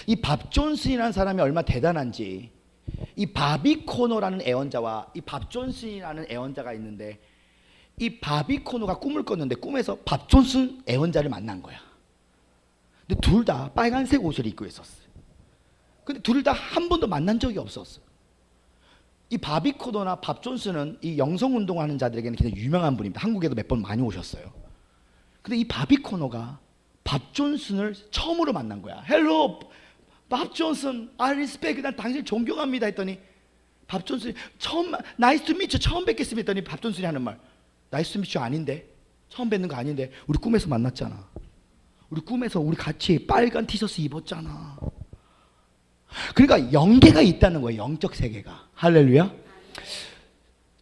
이 밥 존슨이라는 사람이 얼마나 대단한지, 이 바비 코너라는 애언자와 이 밥 존슨이라는 애언자가 있는데, 이 바비 코너가 꿈을 꿨는데 꿈에서 밥 존슨 애언자를 만난 거야. 근데 둘 다 빨간색 옷을 입고 있었어요. 근데 둘 다 한 번도 만난 적이 없었어요. 이 바비 코너나 밥 존슨은 이 영성 운동하는 자들에게는 굉장히 유명한 분입니다. 한국에도 몇 번 많이 오셨어요. 근데 이 바비 코너가 밥 존슨을 처음으로 만난 거야. 헬로 밥 존슨, I respect, 난 당신을 존경합니다 했더니 밥 존슨이 나이스 투 미츠 처음 뵙겠습니다 했더니 밥 존슨이 하는 말, 나이스 투 미츠 아닌데, 처음 뵙는 거 아닌데, 우리 꿈에서 만났잖아. 우리 꿈에서 우리 같이 빨간 티셔츠 입었잖아. 그러니까 영계가 있다는 거예요. 영적 세계가. 할렐루야.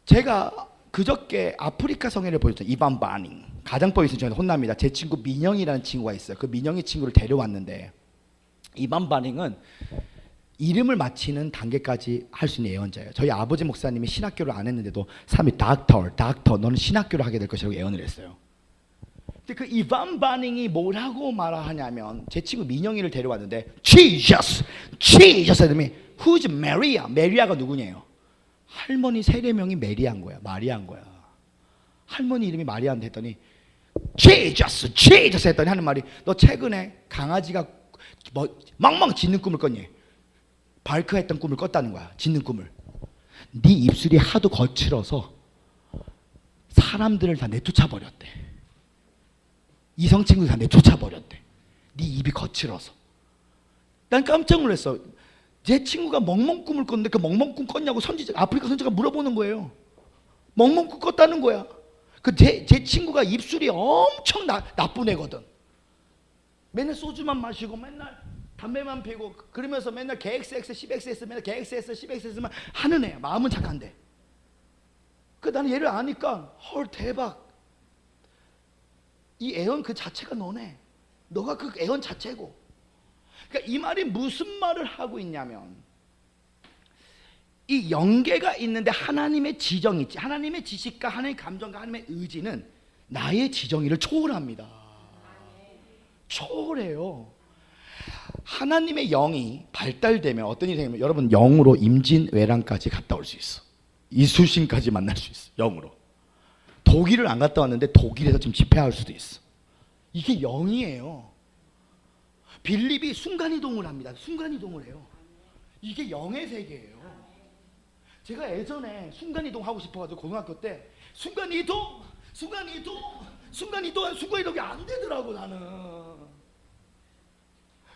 제가 그저께 아프리카 성회를 보였죠. 이반 바닝. 가정법이 있으면 저한테 혼납니다. 제 친구 민영이라는 친구가 있어요. 그 민영이 친구를 데려왔는데, 이반 바닝은 이름을 맞히는 단계까지 할 수 있는 예언자예요. 저희 아버지 목사님이 신학교를 안 했는데도 사람이 닥터 너는 신학교를 하게 될 것이라고 예언을 했어요. 근데 그 이반 바닝이 뭐라고 말하냐면 제 친구 민영이를 데려왔는데 Jesus 하더니 Who's Maria? 메리아가 누구냐요? 할머니 세례명이 메리아인 거야. 마리아인 거야. 할머니 이름이 마리아인데 했더니 Jesus 했더니 하는 말이 너 최근에 강아지가 뭐 멍멍 짖는 꿈을 꿨니? 발크했던 꿈을 꿨다는 거야. 짖는 꿈을. 네 입술이 하도 거칠어서 사람들을 다 내쫓아 버렸대. 이성 친구들 다 내쫓아 버렸대. 네 입이 거칠어서. 난 깜짝 놀랐어. 제 친구가 멍멍 꿈을 꿨는데 그 멍멍 꿈 꿨냐고 아프리카 선지자가 물어보는 거예요. 멍멍 꿈 꿨다는 거야. 제 친구가 입술이 엄청 나쁜 애거든. 맨날 소주만 마시고 맨날 담배만 피고 그러면서 맨날 KXX, 10XS 맨날 KXS, 10XS만 하는 애야. 마음은 착한데. 나는 얘를 아니까 헐 대박. 이 애언 그 자체가 너네. 너가 그 애언 자체고. 그러니까 이 말이 무슨 말을 하고 있냐면 이 연계가 있는데 하나님의 지정이 있지. 하나님의 지식과 하나님의 감정과 하나님의 의지는 나의 지정의를 초월합니다. 초월해요. 하나님의 영이 발달되면 어떤 일이 생기면 여러분 영으로 임진왜란까지 갔다 올 수 있어. 이수신까지 만날 수 있어. 영으로. 독일을 안 갔다 왔는데 독일에서 지금 집회할 수도 있어. 이게 영이에요. 빌립이 순간이동을 합니다. 순간이동을 해요. 이게 영의 세계예요. 제가 예전에 순간이동 하고 싶어가지고 고등학교 때 순간이동이 안 되더라고 나는.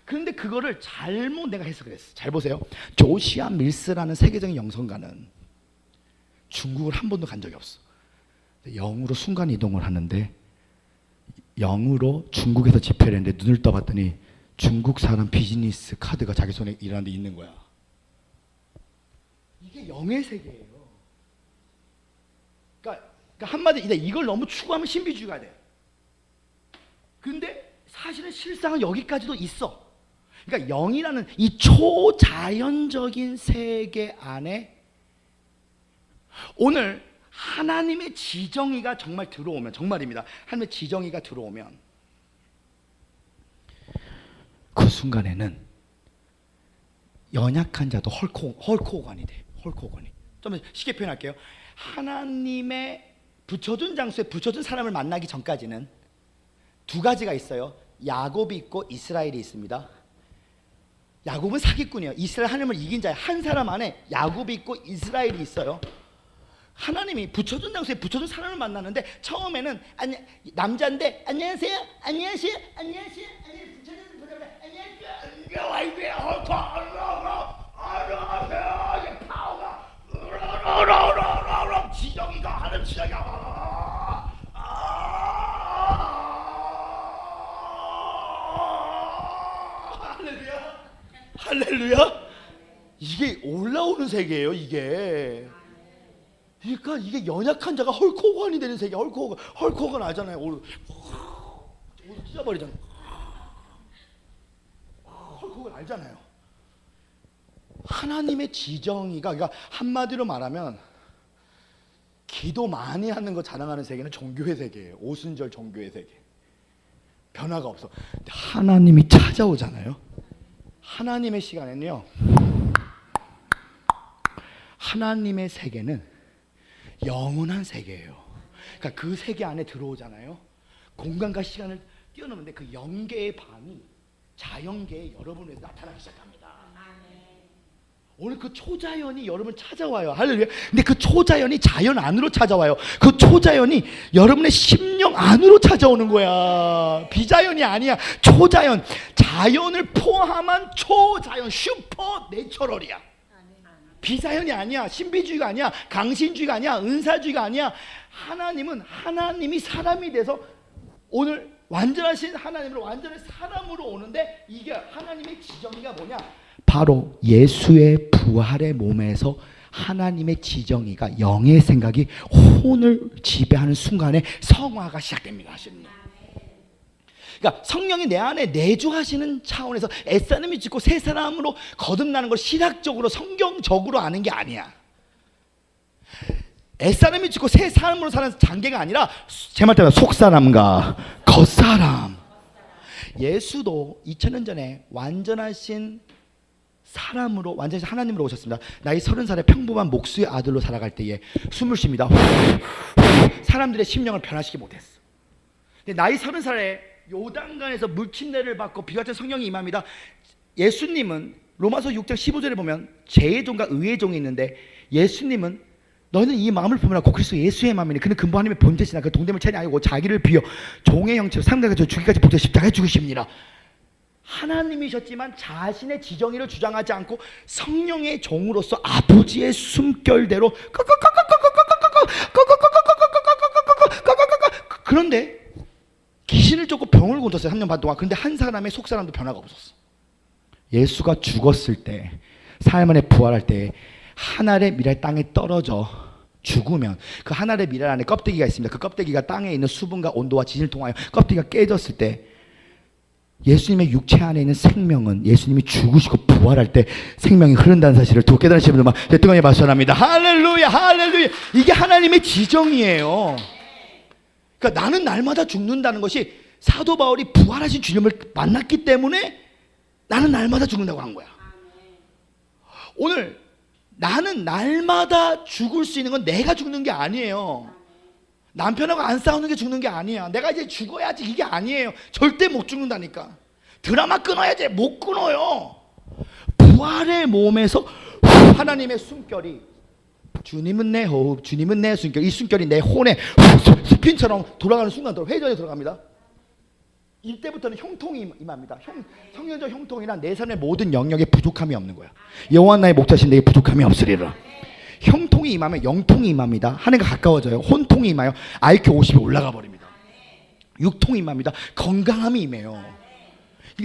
그런데 그거를 잘못 내가 해서 그랬어. 잘 보세요. 조시아 밀스라는 세계적인 영성가는 중국을 한 번도 간 적이 없어. 영으로 순간이동을 하는데 영으로 중국에서 집회를 했는데 눈을 떠봤더니 중국 사람 비즈니스 카드가 자기 손에 일하는데 있는 거야. 이게 영의 세계예요. 그러니까 한마디로 이걸 너무 추구하면 신비주의가 돼. 근데 사실은 실상은 여기까지도 있어. 그러니까 영이라는 이 초자연적인 세계 안에 오늘 하나님의 지정의가 정말 들어오면, 정말입니다. 하나님의 지정의가 들어오면 그 순간에는 연약한 자도 헐크호간이 돼. 헐크호간이. 좀 쉽게 표현할게요. 하나님의 붙여준 장소에 붙여준 사람을 만나기 전까지는 두 가지가 있어요. 야곱이 있고 이스라엘이 있습니다. 야곱은 사기꾼이에요. 이스라엘 하나님을 이긴 자예요. 한 사람 안에 야곱이 있고 이스라엘이 있어요. 하나님이 붙여준 장소에 붙여준 사람을 만나는데 처음에는 남자인데 안녕하세요. 지정이가 하는 지정이야. 할렐루야. 이게 올라오는 세계예요. 이게. 그러니까 이게 연약한 자가 헐크호간이 되는 세계. 헐크호간 알잖아요. 오늘 찢어버리잖아요. 헐크호간 알잖아요. 하나님의 지정의가, 그러니까 한마디로 말하면 기도 많이 하는 거 자랑하는 세계는 종교의 세계예요. 오순절 종교의 세계. 변화가 없어. 근데 하나님이 찾아오잖아요. 하나님의 시간에는요, 하나님의 세계는 영원한 세계예요. 그러니까 그 세계 안에 들어오잖아요. 공간과 시간을 뛰어넘는데 그 영계의 밤이 자연계에 여러분에게 나타나기 시작합니다. 오늘 그 초자연이 여러분 찾아와요. 할렐루야. 근데 그 초자연이 자연 안으로 찾아와요. 그 초자연이 여러분의 심령 안으로 찾아오는 거야. 비자연이 아니야. 초자연. 자연을 포함한 초자연. 슈퍼 내처럴이야. 비자연이 아니야. 신비주의가 아니야. 강신주의가 아니야. 은사주의가 아니야. 하나님은 하나님이 사람이 돼서 오늘 완전하신 하나님으로 완전한 사람으로 오는데 이게 하나님의 지정의가 뭐냐? 바로 예수의 부활의 몸에서 하나님의 지정의가 영의 생각이 혼을 지배하는 순간에 성화가 시작됩니다. 그러니까 성령이 내 안에 내주하시는 차원에서 애사람이 짓고 새 사람으로 거듭나는 걸 신학적으로 성경적으로 아는 게 아니야. 옛사람이 죽고 새 사람으로 사는 장계가 아니라 제 말 따라 속사람과 겉사람. 예수도 2000년 전에 완전하신 사람으로, 완전히 하나님으로 오셨습니다. 나이 30살에 평범한 목수의 아들로 살아갈 때에 숨을 쉽니다. 사람들의 심령을 변화시키지 못했어. 근데 나이 30살에 요단강에서 물침례를 받고 비같은 성령이 임합니다. 예수님은 로마서 6장 15절에 보면 죄의 종과 의의 종이 있는데, 예수님은 너는 이 마음을 품으라고 그리스도 예수의 마음이니 그는 근본 하나님의 본체시나 그 동대물 차이 아니고 자기를 비워 종의 형체로 사람들과 죽기까지 복제 십자가에 죽으십니다. 하나님이셨지만 자신의 지정의를 주장하지 않고 성령의 종으로서 아버지의 숨결대로 그런데 귀신을 쫓고 병을 고쳤어요. 3년 반 동안. 그런데 한 사람의 속 사람도 변화가 없었어. 예수가 죽었을 때, 사흘 만에 부활할 때 하늘의 미랄 땅에 떨어져 죽으면 그 하늘의 미랄 안에 껍데기가 있습니다. 그 껍데기가 땅에 있는 수분과 온도와 지진을 통하여 껍데기가 깨졌을 때 예수님의 육체 안에 있는 생명은 예수님이 죽으시고 부활할 때 생명이 흐른다는 사실을 또 깨달으시는 분들만 뜨거이 발전합니다. 할렐루야, 할렐루야. 이게 하나님의 지정이에요. 그러니까 나는 날마다 죽는다는 것이 사도 바울이 부활하신 주님을 만났기 때문에 나는 날마다 죽는다고 한 거야. 오늘 나는 날마다 죽을 수 있는 건 내가 죽는 게 아니에요. 남편하고 안 싸우는 게 죽는 게 아니야. 내가 이제 죽어야지 이게 아니에요. 절대 못 죽는다니까. 드라마 끊어야지 못 끊어요. 부활의 몸에서 하나님의 숨결이, 주님은 내 호흡, 주님은 내 숨결, 이 숨결이 내 혼에 스핀처럼 돌아가는 순간도 회전에 들어갑니다. 이때부터는 형통이 임합니다. 성령적 형통이란 내 삶의 모든 영역에 부족함이 없는 거야. 여호와 나의 목자신 내게 부족함이 없으리라. 형통이 임하면 영통이 임합니다. 하늘과 가까워져요. 혼통이 임하여 IQ 50이 올라가 버립니다. 육통이 임합니다. 건강함이 임해요.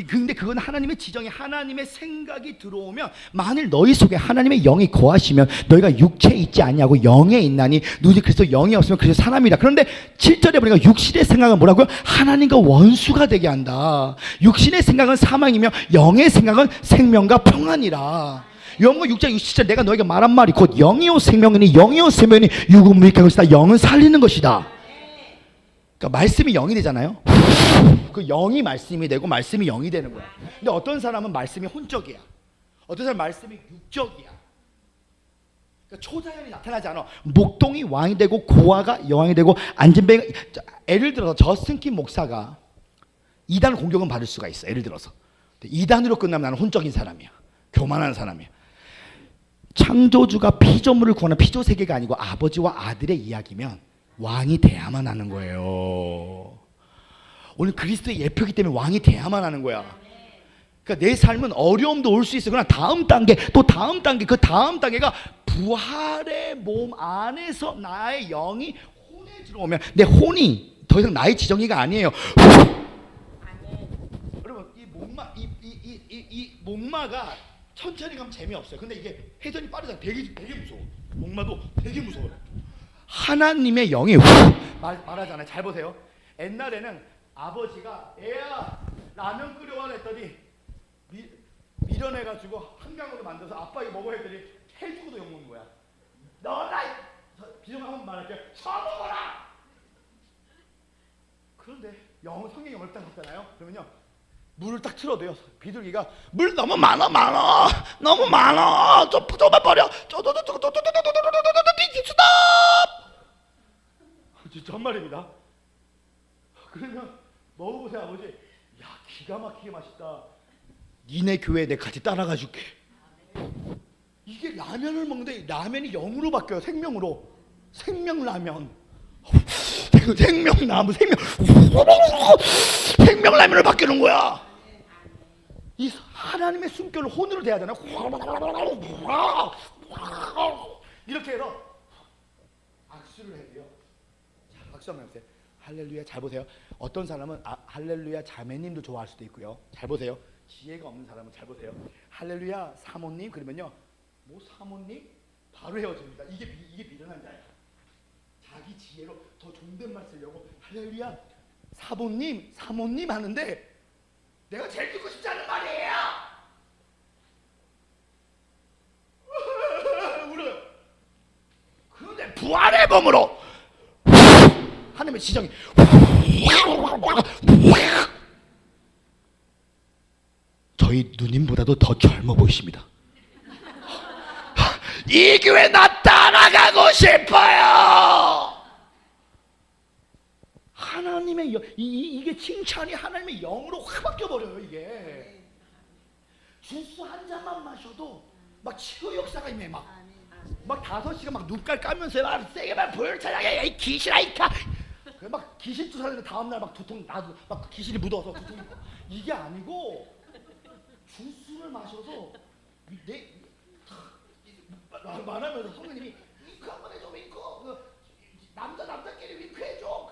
근데 그건 하나님의 지정이, 하나님의 생각이 들어오면, 만일 너희 속에 하나님의 영이 거하시면 너희가 육체에 있지 않냐고 영에 있나니 누구지 그리스도 영이 없으면 그리스도 사람이라. 그런데 7절에 보니까 육신의 생각은 뭐라고요? 하나님과 원수가 되게 한다. 육신의 생각은 사망이며 영의 생각은 생명과 평안이라. 요한복음 6장 67절 내가 너에게 말한 말이 곧 영이요 생명이니 영이요 생명이니 육은 무익한 것이다. 영은 살리는 것이다. 그러니까 말씀이 영이 되잖아요. 그 영이 말씀이 되고 말씀이 영이 되는 거야. 근데 어떤 사람은 말씀이 혼적이야. 어떤 사람은 말씀이 육적이야. 그러니까 초자연이 나타나지 않아. 목동이 왕이 되고 고아가 여왕이 되고 안진뱅이가, 예를 들어서 저스틴 목사가 이단 공격은 받을 수가 있어. 예를 들어서 이단으로 끝나면 나는 혼적인 사람이야. 교만한 사람이야. 창조주가 피조물을 구하는 피조세계가 아니고 아버지와 아들의 이야기면 왕이 돼야만 하는 거예요. 오늘 그리스도의 예표이기 때문에 왕이 돼야만 하는 거야. 그러니까 내 삶은 어려움도 올 수 있어. 그러나 다음 단계, 또 다음 단계, 그 다음 단계가 부활의 몸 안에서 나의 영이 혼에 들어오면 내 혼이 더 이상 나의 지정이가 아니에요. 여러분, 이 목마가 천천히 가면 재미없어요. 근데 이게 회전이 빠르잖아. 되게 무서워. 목마도 되게 무서워요. 하나님의 영이 말하잖아요. 잘 보세요. 옛날에는 아버지가 애야 라면 끓여와 했더니 밀어내가지고 한강으로 만들어서 아빠 이거 먹어 했더니 해주고도 욕먹는 거야. 너나 비정 한번 말할게요. 처먹어라. 그런데 성경이 영을 딱 했잖아요. 그러면요 물을 딱 틀어도요 비둘기가 물 너무 많아 너무 많아 좀 버려 스톱. 진짜 한 말입니다. 그러면 먹어보세요. 아버지, 야 기가 막히게 맛있다. 니네 교회에 내가 같이 따라가 줄게. 이게 라면을 먹는데 라면이 영으로 바뀌어요. 생명으로. 생명라면. 생명나무 생명라면으로 바뀌는 거야. 이 하나님의 숨결을 혼으로 대야 되나? 이렇게 해서 악수를 해야 돼요. 자, 박수 한번 해보세요. 할렐루야. 잘 보세요. 어떤 사람은 할렐루야 자매님도 좋아할 수도 있고요. 잘 보세요. 지혜가 없는 사람은 잘 보세요. 할렐루야 사모님 그러면요 뭐 사모님 바로 헤어집니다. 이게 미련한 자예요. 자기 지혜로 더 존댓말 쓰려고 할렐루야 사모님 하는데 내가 제일 듣고 싶지 않은 말이에요. 울어요. 그런데 부활의 몸으로 하나님의 지정이 저희 누님보다도 더 젊어 보이십니다. 이 교회 나 따라가고 싶어요. 하나님의 이게 칭찬이 하나님의 영으로 확 바뀌어버려요. 이게 주스 한 잔만 마셔도 막 치유 역사가 임해. 막 5시간 막 눈깔 까면서 막 세게 막 불차게 이 귀신아 이카 막 귀신 쫓아내는 다음날 막 두통 나도 막 귀신이 묻어서 두통 이게 아니고 주스를 마셔서 내 말하면서 성령님이 윙크 한번 해줘. 윙크 남자끼리 윙크 해줘.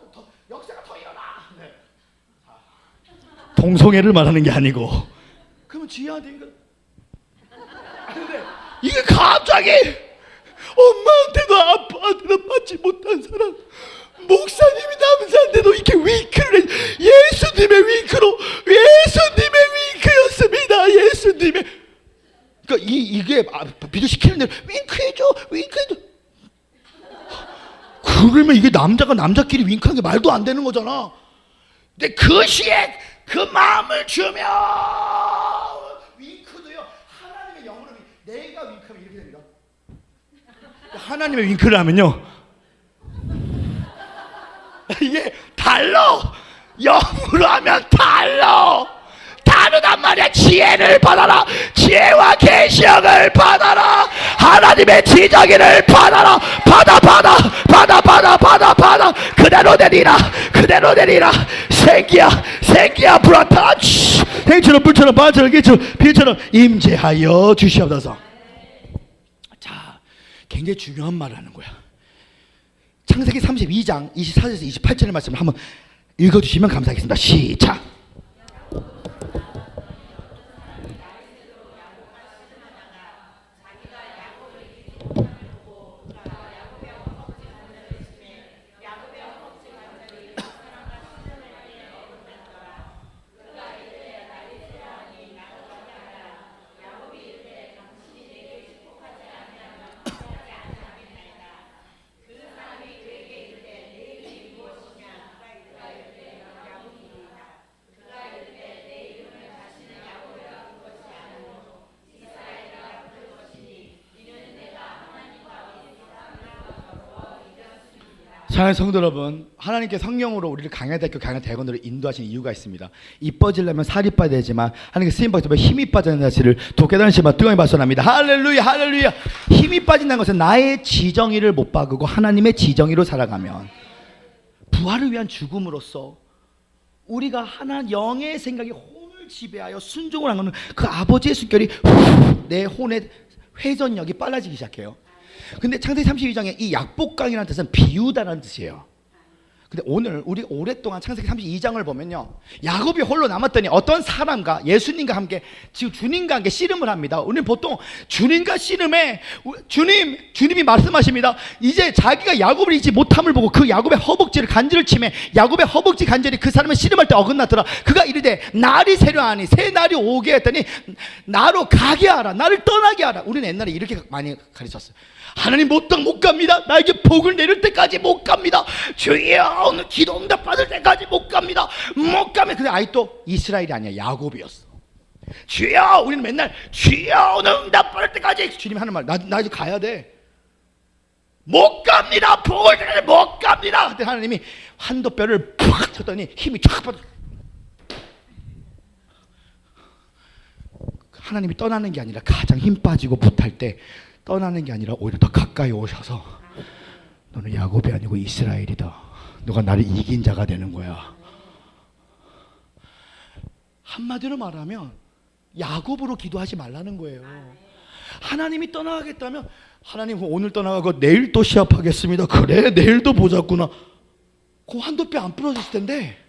역사가 더 일어나. 네. 동성애를 말하는 게 아니고 그러면 지혜한테 이거 근데 이게 갑자기 엄마한테도 아빠한테도 받지 못한 사람 목사님이 남자한테도 이렇게 윙크를 해. 예수님의 윙크로 예수님의 윙크였습니다. 예수님의 그러니까 이게 비교시키는 대로 윙크해줘. 그러면 이게 남자가 남자끼리 윙크하는 게 말도 안 되는 거잖아. 근데 그 시에 그 마음을 주면 윙크도요 하나님의 영으로 내가 윙크하면 이렇게 됩니다. 하나님의 윙크를 하면요 이게 달라. 영으로 하면 다르단 말이야. 지혜를 받아라. 지혜와 계시형을 받아라. 하나님의 지정의를 받아라. 받아. 그대로 내리라. 생기야 불안타. 생처럼 불처럼 바처럼 기처럼 비처럼 임재하여 주시옵소서. 자, 굉장히 중요한 말을 하는 거야. 창세기 32장 24절에서 28절의 말씀을 한번 읽어주시면 감사하겠습니다. 시작. 사랑하는 성도 여러분, 하나님께 성령으로 우리를 강야대학교 강야대학원으로 인도하신 이유가 있습니다. 이뻐지려면 살이 빠져야 되지만 하나님께 쓰임받으면 힘이 빠지는 사실을 돕게다는 시만 뜨거이 발son합니다. 할렐루야. 힘이 빠진다는 것은 나의 지정의를 못 바꾸고 하나님의 지정의로 살아가면 부활을 위한 죽음으로써 우리가 하나님 영의 생각이 혼을 지배하여 순종을 한 것은 그 아버지의 숨결이 내 혼의 회전력이 빨라지기 시작해요. 근데 창세기 32장에 이 약복강이라는 뜻은 비우다라는 뜻이에요. 근데 오늘 우리 오랫동안 창세기 32장을 보면요, 야곱이 홀로 남았더니 어떤 사람과 예수님과 함께 지금 주님과 함께 씨름을 합니다. 우리는 보통 주님과 씨름에 주님이 말씀하십니다. 이제 자기가 야곱을 잊지 못함을 보고 그 야곱의 허벅지를 간지를 치매 야곱의 허벅지 간절히 그 사람을 씨름할 때 어긋났더라. 그가 이르되 날이 새려하니 새 날이 오게 했더니 나로 가게 하라. 나를 떠나게 하라. 우리는 옛날에 이렇게 많이 가르쳤어요. 하나님 못 갑니다. 나에게 복을 내릴 때까지 못 갑니다. 주여 오늘 기도 응답 받을 때까지 못 갑니다. 못 가면 근데 아직도 이스라엘이 아니야, 야곱이었어. 주여, 우리는 맨날 주여 오늘 응답 받을 때까지. 주님 하는 말, 나 이제 가야 돼. 못 갑니다. 복을 내릴 못 갑니다. 그때 하나님이 환도뼈를 팍 쳤더니 힘이 쫙 빠져. 하나님이 떠나는 게 아니라 가장 힘 빠지고 못할 때 떠나는 게 아니라 오히려 더 가까이 오셔서 너는 야곱이 아니고 이스라엘이다. 너가 나를 이긴 자가 되는 거야. 한마디로 말하면 야곱으로 기도하지 말라는 거예요. 하나님이 떠나가겠다면 하나님 오늘 떠나가고 내일 또 시합하겠습니다. 그래, 내일도 보자꾸나. 그 한도뼈 안 부러졌을 텐데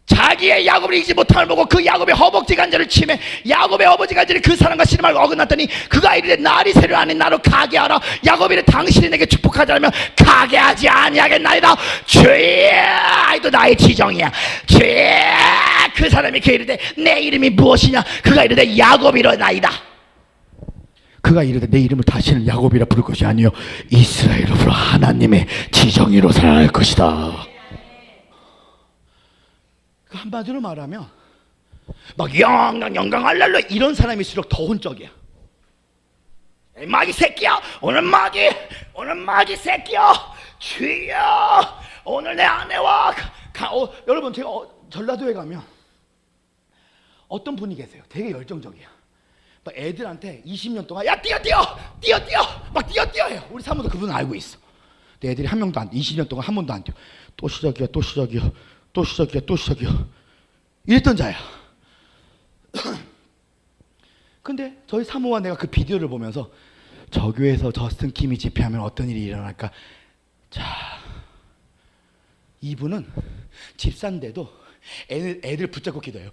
자기의 야곱을 이기지 못함을 보고 그 야곱의 허벅지 간절을 치매 야곱의 허벅지 간절이 그 사람과 씨름을 어긋났더니 그가 이르되 날이 새려하니 나로 가게 하라. 야곱이 이르되 당신이 내게 축복하지 않으면 가게 하지 아니하겠나이다. 주여, 이도 나의 지정이야. 주여. 그 사람이 그 이르되 내 이름이 무엇이냐. 그가 이르되 야곱이로나이다. 그가 이르되 내 이름을 다시는 야곱이라 부를 것이 아니요 이스라엘로 부르 하나님의 지정의로 살아날 것이다. 한마디로 말하면 막 영광 할렐루야 이런 사람일수록 더 혼적이야. 에이, 마귀 새끼야, 오늘 마귀 새끼야, 주여 오늘 내 아내와 여러분 제가 전라도에 가면 어떤 분이 계세요. 되게 열정적이야. 막 애들한테 20년 동안 야 뛰어 막 뛰어 해요. 우리 사모도 그분은 알고 있어. 근데 애들이 한 명도 안 20년 동안 한 번도 안 뛰어. 또 시작이야 이랬던 자야. 근데 저희 사모와 내가 그 비디오를 보면서 저 교회에서 저스틴 킴이 집회하면 어떤 일이 일어날까. 자, 이분은 집사인데도 애들 붙잡고 기도해요.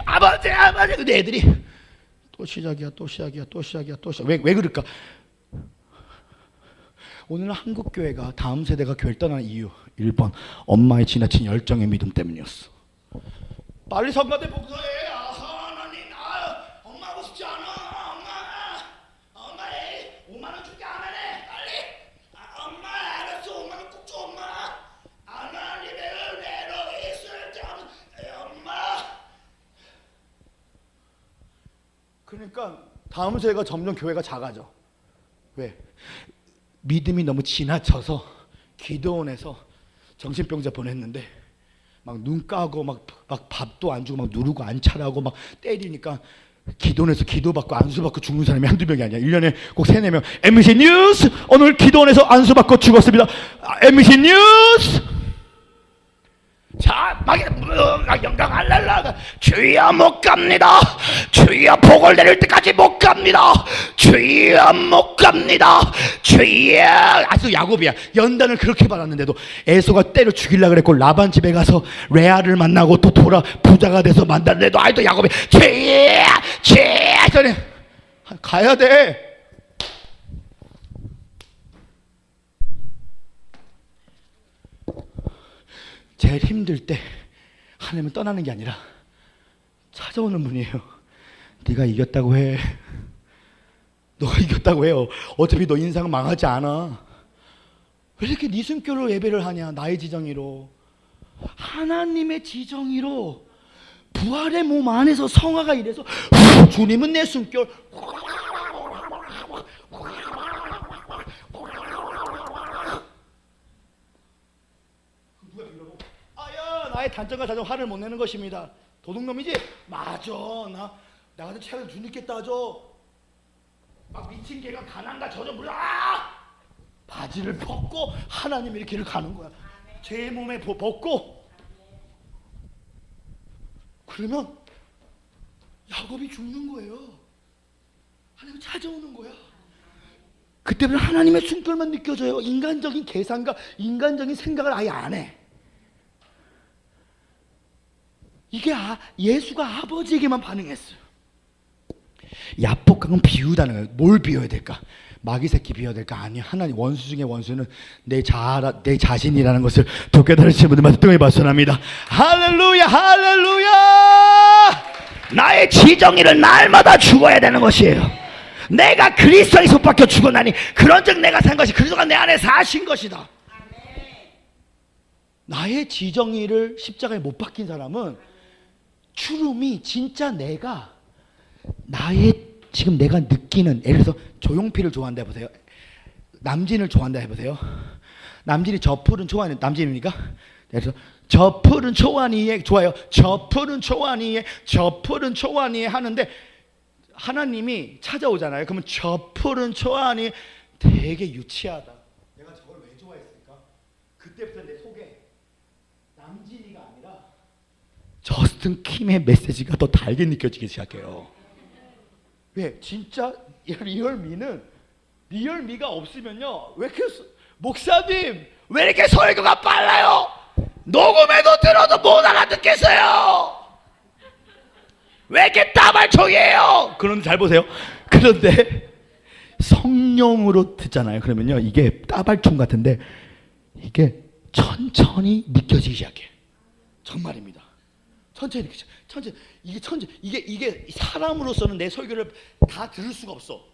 아버지. 근데 애들이 또 시작이야. 왜 그럴까? 오늘은 한국 교회가 다음 세대가 교회를 떠나는 이유 1번 엄마의 지나친 열정의 믿음 때문이었어. 빨리 성가대 복사해. 하나님 엄마 하고 싶지 않아. 엄마 5만 원 줄게. 안 하네. 빨리. 엄마 알았어. 5만 원 꼭 줘. 엄마. 하나님의 은혜로 있을 때 엄마. 그러니까 다음 세대가 점점 교회가 작아져. 왜? 믿음이 너무 지나쳐서 기도원에서 정신병자 보냈는데 막 눈 까고 막 밥도 안 주고 막 누르고 안 차라고 막 때리니까 기도원에서 기도받고 안수받고 죽는 사람이 한두 명이 아니야. 1년에 꼭 3-4명. MBC 뉴스 오늘 기도원에서 안수받고 죽었습니다. MBC 뉴스. 자, 막 영광 할렐루야. 주여 못 갑니다. 주여 복을 내릴 때까지 못 갑니다. 주여 못 갑니다. 주여. 아직도 야곱이야. 연단을 그렇게 받았는데도 에서가 때려 죽이려고 그랬고 라반 집에 가서 레아를 만나고 또 돌아 부자가 돼서 만났는데도 아직도 야곱이 주여 전에 가야 돼. 제일 힘들 때 하나님은 떠나는 게 아니라 찾아오는 분이에요. 네가 이겼다고 해. 너가 이겼다고 해요. 어차피 너 인생은 망하지 않아. 왜 이렇게 네 숨결로 예배를 하냐. 나의 지정의로. 하나님의 지정의로 부활의 몸 안에서 성화가 이래서 주님은 내 숨결. 나의 단점과 자점 화를 못 내는 것입니다. 도둑놈이지? 맞아. 나 같은 책을 주님께 따져. 막 미친 개가 가난가 저저 몰라. 바지를 벗고 하나님의 길을 가는 거야. 제 몸에 벗고. 그러면 야곱이 죽는 거예요. 하나님 찾아오는 거야. 그때부터 하나님의 숨결만 느껴져요. 인간적인 계산과 인간적인 생각을 아예 안 해. 이게 예수가 아버지에게만 반응했어요. 야복강은 비우다는 거예요. 뭘 비워야 될까? 마귀 새끼 비워야 될까? 아니, 하나님 원수 중에 원수는 내 자신이라는 것을 더 깨달으시는 분들만 뜨거이 발전합니다. 할렐루야, 할렐루야. 나의 지정의를 날마다 죽어야 되는 것이에요. 내가 그리스도에 속박혀 죽어나니 그런즉 내가 산 것이 그리스도가 내 안에 사신 것이다. 나의 지정의를 십자가에 못 박힌 사람은 추름이 진짜 지금 내가 느끼는, 예를 들어서 조용필을 좋아한다 해보세요. 남진을 좋아한다 해보세요. 남진이 저 푸른 초안이 남진입니까? 그래서 저 푸른 초안이에 좋아요. 저 푸른 초안이에 하는데 하나님이 찾아오잖아요. 그러면 저 푸른 초안이 되게 유치하다. 내가 저걸 왜 좋아했을까? 그때부터 내 속에 남진이가 아니라 저스틴 킴의 메시지가 더 달게 느껴지기 시작해요. 왜? 진짜 리얼미가 없으면요. 왜 이렇게 목사님 왜 이렇게 설교가 빨라요? 녹음해도 들어도 못 알아듣겠어요. 왜 이렇게 따발총이에요? 그런데 잘 보세요. 그런데 성령으로 듣잖아요. 그러면요 이게 따발총 같은데 이게 천천히 느껴지기 시작해. 정말입니다. 천천히 이게 사람으로서는 내 설교를 다 들을 수가 없어.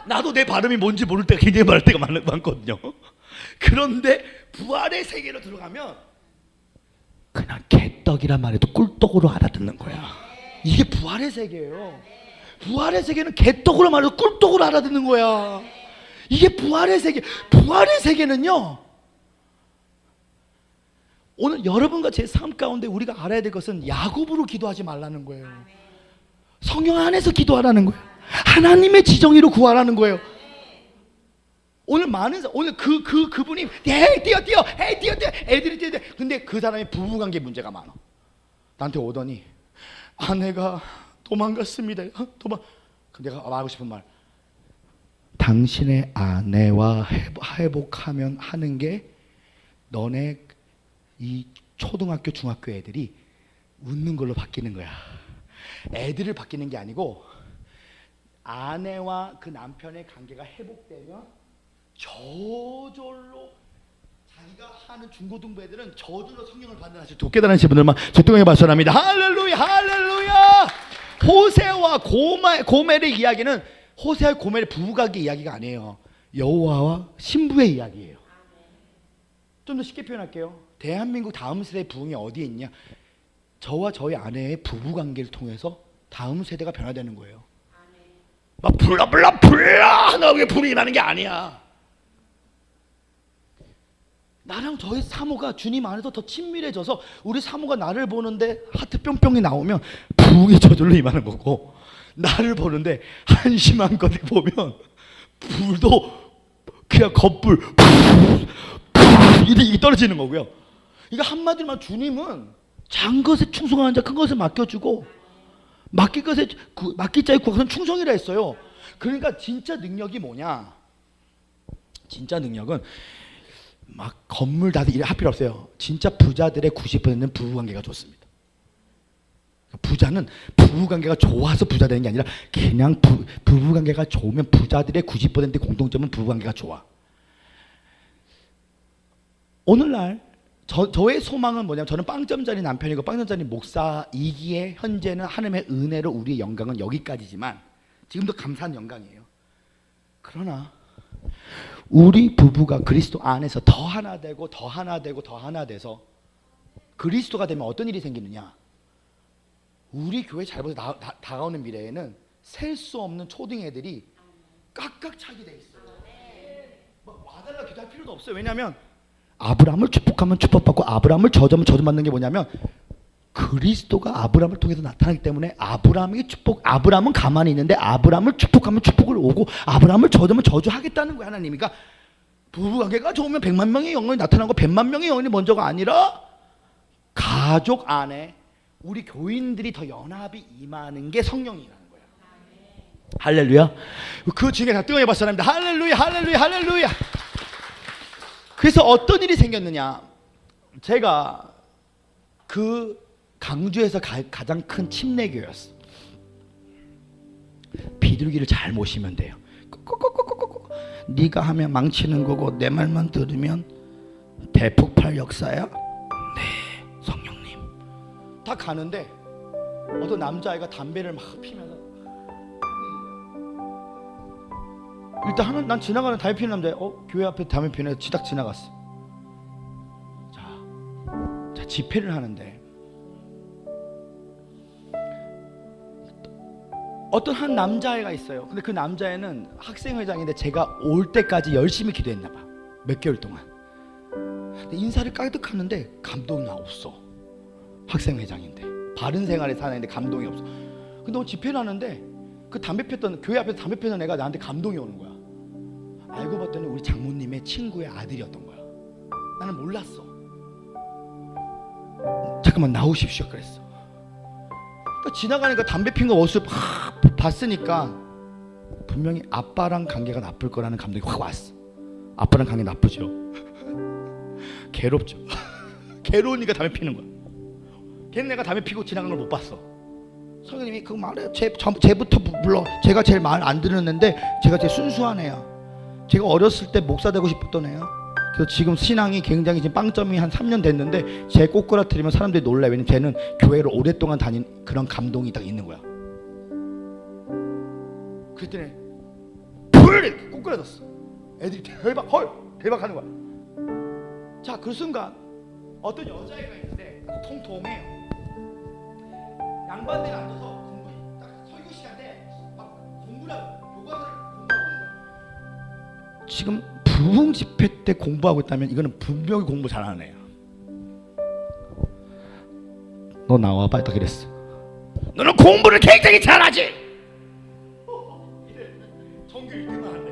나도 내 발음이 뭔지 모를 때가 굉장히 많을 때가 많거든요. 그런데 부활의 세계로 들어가면 그냥 개떡이란 말해도 꿀떡으로 알아듣는 거야. 이게 부활의 세계예요. 부활의 세계는 개떡으로 말해도 꿀떡으로 알아듣는 거야. 이게 부활의 세계. 부활의 세계는요, 오늘 여러분과 제 삶 가운데 우리가 알아야 될 것은 야곱으로 기도하지 말라는 거예요. 성령 안에서 기도하라는 거예요. 하나님의 지정의로 구하라는 거예요. 오늘 오늘 그분이 헤이 뛰어 헤이 뛰어 애들이 뛰어. 근데 그 사람이 부부관계 문제가 많아. 나한테 오더니 아내가 도망갔습니다. 근데 내가 말하고 싶은 말, 당신의 아내와 회복하면 하는 게 너네 이 초등학교 중학교 애들이 웃는 걸로 바뀌는 거야. 애들을 바뀌는 게 아니고 아내와 그 남편의 관계가 회복되면 저절로 자기가 하는 중고등부 애들은 저절로 성령을 받는 사실 깨달으신 분들만 제동에 발전합니다. 할렐루야 할렐루야. 호세와 고멜의 이야기는 호세와 고멜의 부부관계 이야기가 아니에요. 여호와와 신부의 이야기예요. 좀 더 쉽게 표현할게요. 대한민국 다음 세대 부흥이 어디에 있냐? 저와 저희 아내의 부부관계를 통해서 다음 세대가 변화되는 거예요. 막 불러 하나님의 불이 임하는 게 아니야. 나랑 저희 사모가 주님 안에서 더 친밀해져서 우리 사모가 나를 보는데 하트 뿅뿅이 나오면 부흥이 저절로 임하는 거고, 나를 보는데 한심한 것을 보면 불도 그냥 겁불 이게 떨어지는 거고요. 이거 한마디로 말하면 주님은 작은 것에 충성하는 자 큰 것을 맡겨주고 맡길 자의 구하는 충성이라 했어요. 그러니까 진짜 능력이 뭐냐? 진짜 능력은 막 건물 다 할 필요 없어요. 진짜 부자들의 90%는 부부관계가 좋습니다. 부자는 부부관계가 좋아서 부자 되는 게 아니라 그냥 부부관계가 좋으면 부자들의 90% 공통점은 부부관계가 좋아. 오늘날 저의 소망은 뭐냐면, 저는 빵점짜리 남편이고 빵점짜리 목사이기에 현재는 하나님의 은혜로 우리의 영광은 여기까지지만 지금도 감사한 영광이에요. 그러나 우리 부부가 그리스도 안에서 더 하나 되고 더 하나 되고 더 하나 돼서 그리스도가 되면 어떤 일이 생기느냐? 우리 교회 잘 보세요. 다가오는 미래에는 셀 수 없는 초딩애들이 깍깍차게 돼 있어요. 막 와달라 기도할 필요도 없어요. 왜냐하면 아브라함을 축복하면 축복받고 아브라함을 저주하면 저주받는 게 뭐냐면 그리스도가 아브라함을 통해서 나타나기 때문에 아브라함은 가만히 있는데 아브라함을 축복하면 축복을 오고 아브라함을 저주하면 저주하겠다는 거야, 하나님이. 그러니까 부부관계가 좋으면 100만 명의 영혼이 나타나고 100만 명의 영혼이 먼저가 아니라 가족 안에 우리 교인들이 더 연합이 임하는 게 성령이라는 거야. 할렐루야. 그 중에 다 뜨거운 박수 합니다. 할렐루야 할렐루야 할렐루야. 그래서 어떤 일이 생겼느냐, 제가 그 강주에서 가장 큰 침례교였어. 비둘기를 잘 모시면 돼요. 네가 하면 망치는 거고 내 말만 들으면 대폭발 역사야. 네, 성령님. 다 가는데 어떤 남자아이가 담배를 막 피면서, 일단 난 지나가는 담배 피는 남자애, 교회 앞에 담배 피는 애 지닥 지나갔어. 자 집회를 하는데 어떤 한 남자애가 있어요. 근데 그 남자애는 학생회장인데 제가 올 때까지 열심히 기도했나 봐. 몇 개월 동안. 근데 인사를 까득하는데 감동이 없어. 학생회장인데 바른 생활에 사는데 감동이 없어. 근데 오늘 집회를 하는데 그 담배 폈던, 교회 앞에서 담배 폈던 애가 나한테 감동이 오는 거야. 알고 봤더니 우리 장모님의 친구의 아들이었던 거야. 나는 몰랐어. 잠깐만 나오십시오 그랬어. 그러니까 지나가니까 담배 핀 거 모습 봤으니까 분명히 아빠랑 관계가 나쁠 거라는 감동이 확 왔어. 아빠랑 관계 나쁘죠. 괴롭죠. 괴로우니까 담배 피는 거야. 걔는 내가 담배 피고 지나가는 걸 못 봤어. 성령님이 그거 말해요. 쟤부터 불러. 제가 제일 말 안 듣는데 제가 제일 순수한 애야. 제가 어렸을 때 목사 되고 싶었던 애야. 그래서 지금 신앙이 굉장히 지금 빵점이 한 3년 됐는데 쟤 꼬꾸라뜨리면 사람들이 놀래. 왜냐면 쟤는 교회를 오랫동안 다닌 그런 감동이 딱 있는 거야. 그랬더니 불 불 이렇게 꼬꾸라졌어. 애들이 대박 대박 하는 거야. 자, 그 순간 어떤 여자애가 있는데 통통해요. 양반들이 앉아서 공부 딱 설교 시간에 막 공부를 하고 교과서를 공부하고 있는 거야. 지금 부흥 집회 때 공부하고 있다면 이거는 분명히 공부 잘하는 애야. 너 나와봐 딱 이랬어. 너는 공부를 굉장히 잘하지. 이래. 전교 1등을 하네.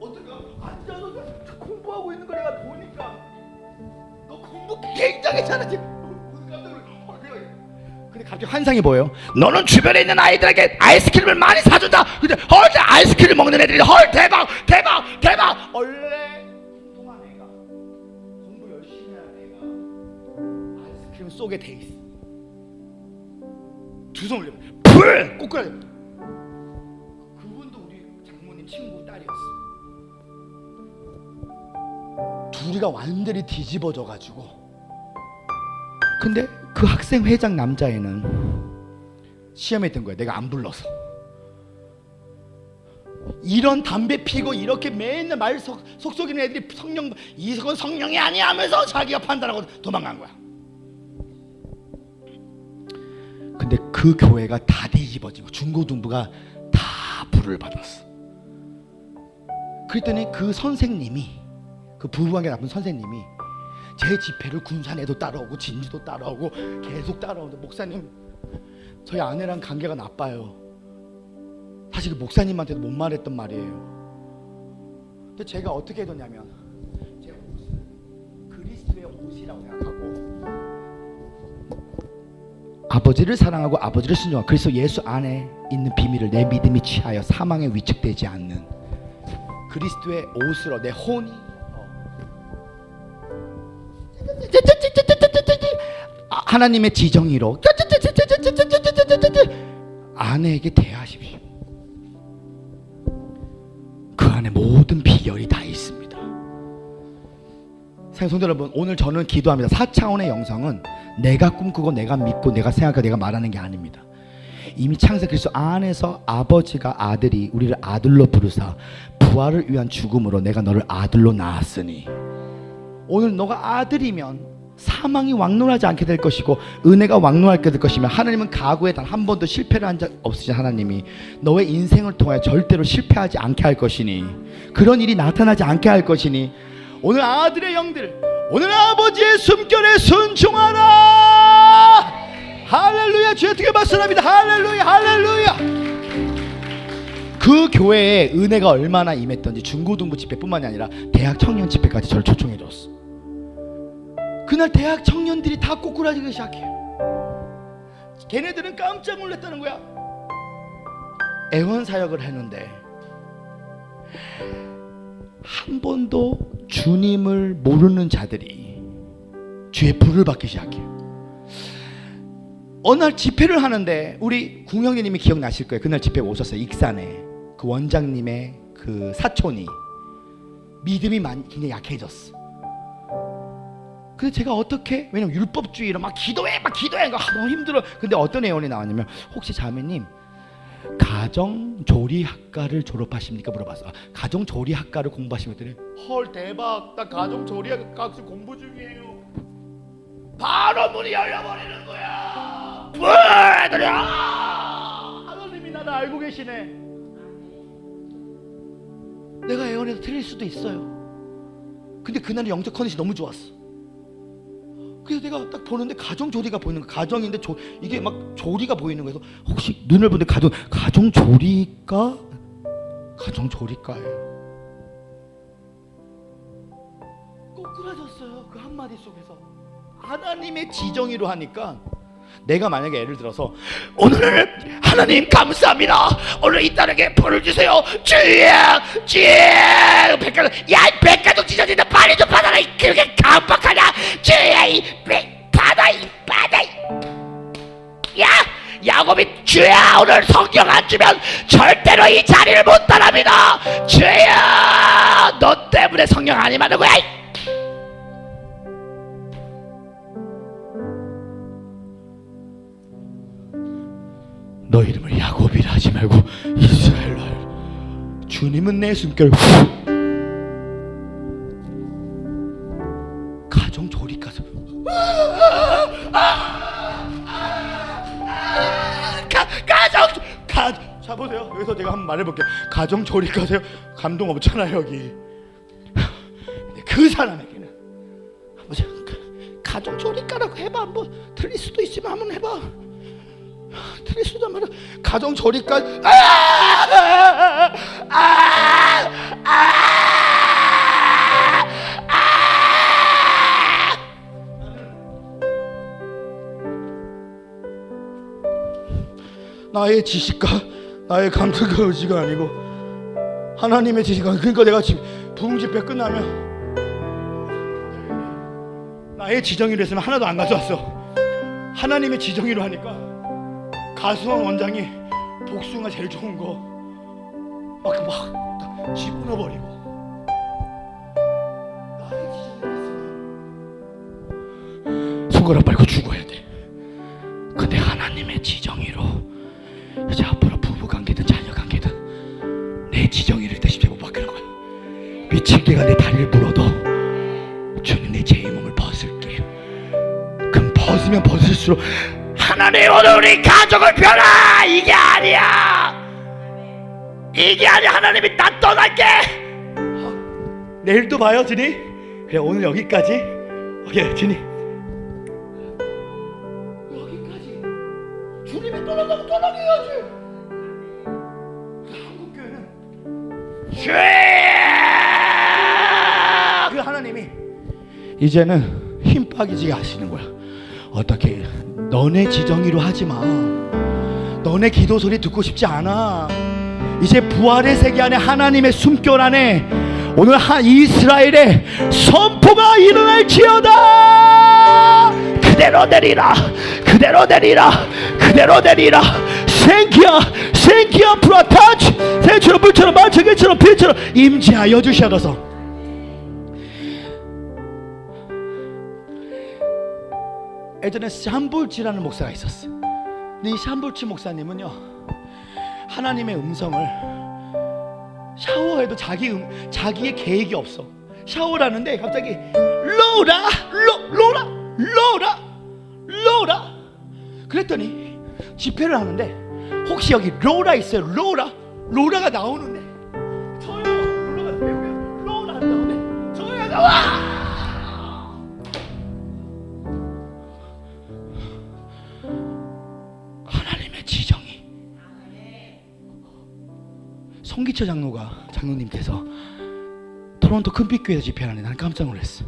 어떡하? 앉아서 공부하고 있는 거 내가 보니까 너 공부 굉장히 잘하지. 근데 갑자기 환상이 보여요. 너는 주변에 있는 아이들에게 아이스크림을 많이 사준다. 근데 헐 아이스크림 먹는 애들이 헐 대박. 원래 통통한 애가 공부 열심히 하는 애가 아이스크림 속에 돼 있어. 두 손 올리면 불 꼬꾸라져. 그분도 우리 장모님 친구 딸이었어. 둘이가 완전히 뒤집어져 가지고. 근데 그 학생 회장 남자애는 시험에 든 거야. 내가 안 불러서. 이런 담배 피고 이렇게 맨날 말 속속이는 애들이 성령, 이건 성령이 아니야 하면서 자기가 판단하고 도망간 거야. 근데 그 교회가 다 뒤집어지고 중고등부가 다 불을 받았어. 그랬더니 그 선생님이, 그 부부관계 나쁜 선생님이 제 집회를 군산에도 따라오고 진주도 따라오고 계속 따라오는데, 목사님 저희 아내랑 관계가 나빠요. 사실 그 목사님한테도 못 말했던 말이에요. 근데 제가 어떻게 해뒀냐면 제 옷을 그리스도의 옷이라고 생각하고 아버지를 사랑하고 아버지를 순종하고 그리스도 예수 안에 있는 비밀을 내 믿음이 취하여 사망에 위축되지 않는 그리스도의 옷으로 내 혼이 하나님의 지정의로 아내에게 대하십시오. 그 안에 모든 비결이 다 있습니다. 성도 여러분, 오늘 저는 기도합니다. 4차원의 영성은 내가 꿈꾸고 내가 믿고 내가 생각하고 내가 말하는 게 아닙니다. 이미 창세 그리스도 안에서 아버지가 아들이 우리를 아들로 부르사 부활을 위한 죽음으로 내가 너를 아들로 낳았으니, 오늘 너가 아들이면 사망이 왕론하지 않게 될 것이고 은혜가 왕론하게 될 것이며, 하나님은 과거에 단 한 번도 실패를 한 적 없으신 하나님이 너의 인생을 통해 절대로 실패하지 않게 할 것이니, 그런 일이 나타나지 않게 할 것이니, 오늘 아들의 영들, 오늘 아버지의 숨결에 순종하라. 할렐루야. 주의 어떻게 말씀합니다. 할렐루야. 그 교회에 은혜가 얼마나 임했던지 중고등부 집회뿐만이 아니라 대학 청년 집회까지 저를 초청해 줬어. 그날 대학 청년들이 다 꼬꾸라지기 시작해요. 걔네들은 깜짝 놀랐다는 거야. 애원 사역을 했는데 한 번도 주님을 모르는 자들이 주의 불을 받기 시작해요. 어느 날 집회를 하는데 우리 궁형님이 기억나실 거예요. 그날 집회 오셨어요. 익산에 그 원장님의 그 사촌이 믿음이 굉장히 약해졌어. 근데 제가 어떻게, 왜냐면 율법주의로 막 기도해 너무 힘들어. 근데 어떤 애원이 나왔냐면, 혹시 자매님 가정조리학과를 졸업하십니까? 물어봤어. 가정조리학과를 공부하시면 했더니, 헐 대박, 나 가정조리학과 공부 중이에요. 바로 문이 열려버리는 거야. 애들이 하나님이 나를 알고 계시네. 내가 애원해서 틀릴 수도 있어요. 근데 그날의 영적 컨디션이 너무 좋았어. 그래서 내가 딱 보는데 가정조리가 보이는 거야. 가정인데 이게 막 조리가 보이는 거예요. 혹시 눈을 보는데 가정조리과? 가정조리과예요. 꼬꾸라졌어요. 그 한마디 속에서. 하나님의 지정의로 하니까, 내가 만약에 예를 들어서 오늘 하나님 감사합니다, 오늘 이 딸에게 벌을 주세요, 주여 백가족, 야 이 백가족 찢어진다, 빨리 좀 받아라. 그렇게 깜빡하냐. 주여 이 받아 야 야곱이 주여 오늘 성경 안 주면 절대로 이 자리를 못 떠납니다. 주여 너 때문에 성경 안 임하는 거야. 너 이름을 야곱이라 하지 말고 이스라엘로 하라. 주님은 내 숨결. 가정 조리 가서 자 보세요. 여기서 제가 한번 말해볼게요. 가정 조리 가세요. 감동 없잖아요 여기. 근데 그 사람에게는 보세요. 가정 조리가라고 해봐. 한번 틀릴 수도 있지만 한번 해봐. 틀릴 수도 말이야. 가정 조리가 나의 지식과 나의 감정과 의지가 아니고 하나님의 지식과. 그러니까 내가 지금 부흥집회 끝나면 나의 지정의로 했으면 하나도 안 가져왔어. 하나님의 지정의로 하니까 가수원 원장이 복숭아 제일 좋은 거 막 집어넣어버리고. 나의 지정의로 했으면 손가락 빨고 죽어야 돼. 근데 하나님의 지정의로 이제 앞으로 부부관계든 자녀관계든 내 지정의를 다시 못 바꾸는 거야. 미친 개가 내 다리를 물어도 주는 내 죄의 몸을 벗을게. 그럼 벗으면 벗을수록 하나님 오늘 우리 가족을 펴라. 이게 아니야. 이게 아니야. 하나님이 나 떠날게. 내일 또 봐요 진이. 그래 오늘 여기까지. 오케이 진이 여기까지. 주님이 떠난다고 떠나게 해야지. 한국교회는 그 하나님이 이제는 힘 빠지게 하시는 거야. 어떻게 너네 지정의로 하지마. 너네 기도 소리 듣고 싶지 않아. 이제 부활의 세계 안에 하나님의 숨결 안에 오늘 이스라엘의 선포가 일어날지어다. 그대로 내리라. 그대로 내리라. 그대로 내리라. 생기야 프라타치. 새처럼 불처럼 말처럼 빛처럼 임재하여 주시옵소서. 예전에 샴볼치라는 목사가 있었어. 근데 이 샴볼치 목사님은요 하나님의 음성을 샤워해도 자기의 계획이 없어. 샤워를 하는데 갑자기 로라 그랬더니 집회를 하는데 혹시 여기 로라 있어요? 로라가 나오는데 저요. 로라가 배우면 로라 한다는데 저요 나와. 지정이. 송기철 장로님께서 토론토 큰빛교회에서 집회하는데 나는 깜짝 놀랐어.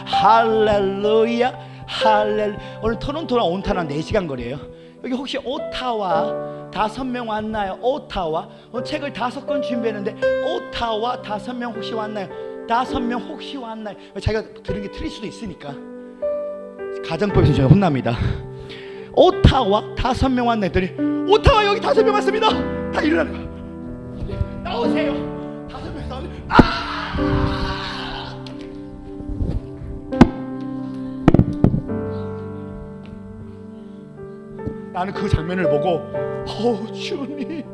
할렐루야 할렐루야. 오늘 토론토랑 온타나 4시간 거리예요. 여기 혹시 오타와 5명 왔나요? 오타와 오늘 책을 5권 준비했는데 오타와 5명 혹시 왔나요? 5명 혹시 왔나요? 자기가 들은 게 틀릴 수도 있으니까 가정법에서 제가 혼납니다. 오타와 5명 왔나 했더니 오타와 여기 5명 왔습니다. 다 일어나는 거야. 나오세요. 5명 나오세요. 나는 그 장면을 보고 주님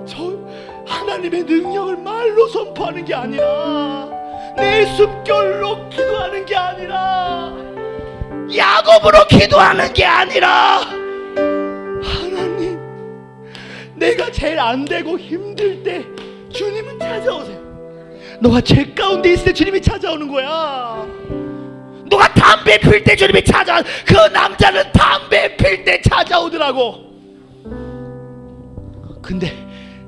저 하나님의 능력을 말로 선포하는 게 아니라 내 숨결로 기도하는 게 아니라 야곱으로 기도하는 게 아니라 하나님 내가 제일 안 되고 힘들 때 주님은 찾아오세요. 너가 죄 가운데 있을 때 주님이 찾아오는 거야. 너가 담배 필 때 주님이 찾아와. 그 남자는 담배 필 때 찾아오더라고. 근데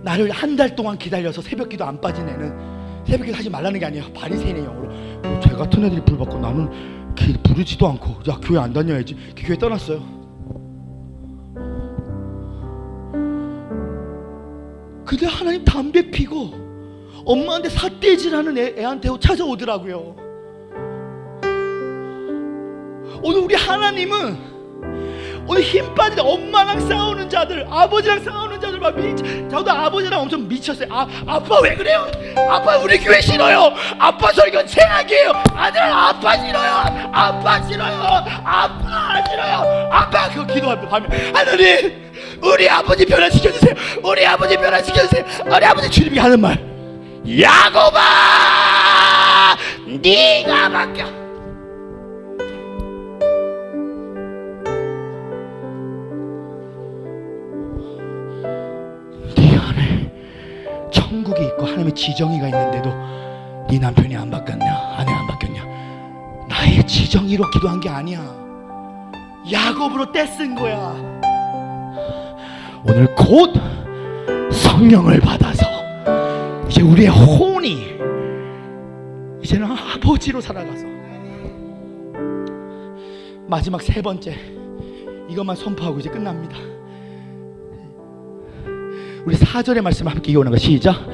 나를 한 달 동안 기다려서 새벽기도 안 빠진 애는 새벽기도 하지 말라는 게 아니야. 바리새인의 영으로 쟤 같은 애들이 불 받고 나는 부르지도 않고 야 교회 안 다녀야지. 교회 떠났어요. 근데 하나님 담배 피고 엄마한테 삿대질하는 애한테 찾아오더라고요. 오늘 우리 하나님은 오늘 힘 빠진 엄마랑 싸우는 자들, 아버지랑 싸우는 자들 막 저도 아버지랑 엄청 미쳤어요. 아빠 왜 그래요? 아빠 우리 교회 싫어요. 아빠 설교 최악이에요. 아들아 아빠 싫어요. 아빠 싫어요. 아빠 싫어요. 아빠 그거 기도하면 하나님 우리 아버지 변화시켜주세요. 우리 아버지 변화시켜주세요. 우리 아버지. 주님이 하는 말, 야곱아 네가 맡겨. 네 안에 천국이 있고 하나님의 지정의가 있는데도 네 남편이 안 바뀌었냐, 아내가 안 바뀌었냐? 나의 지정의로 기도한 게 아니야. 야곱으로 떼쓴 거야. 오늘 곧 성령을 받아서 이제 우리의 혼이 이제는 아버지로 살아가서, 마지막 세 번째 이것만 선포하고 이제 끝납니다. 우리 4절의 말씀 함께 이어오는 거 시작.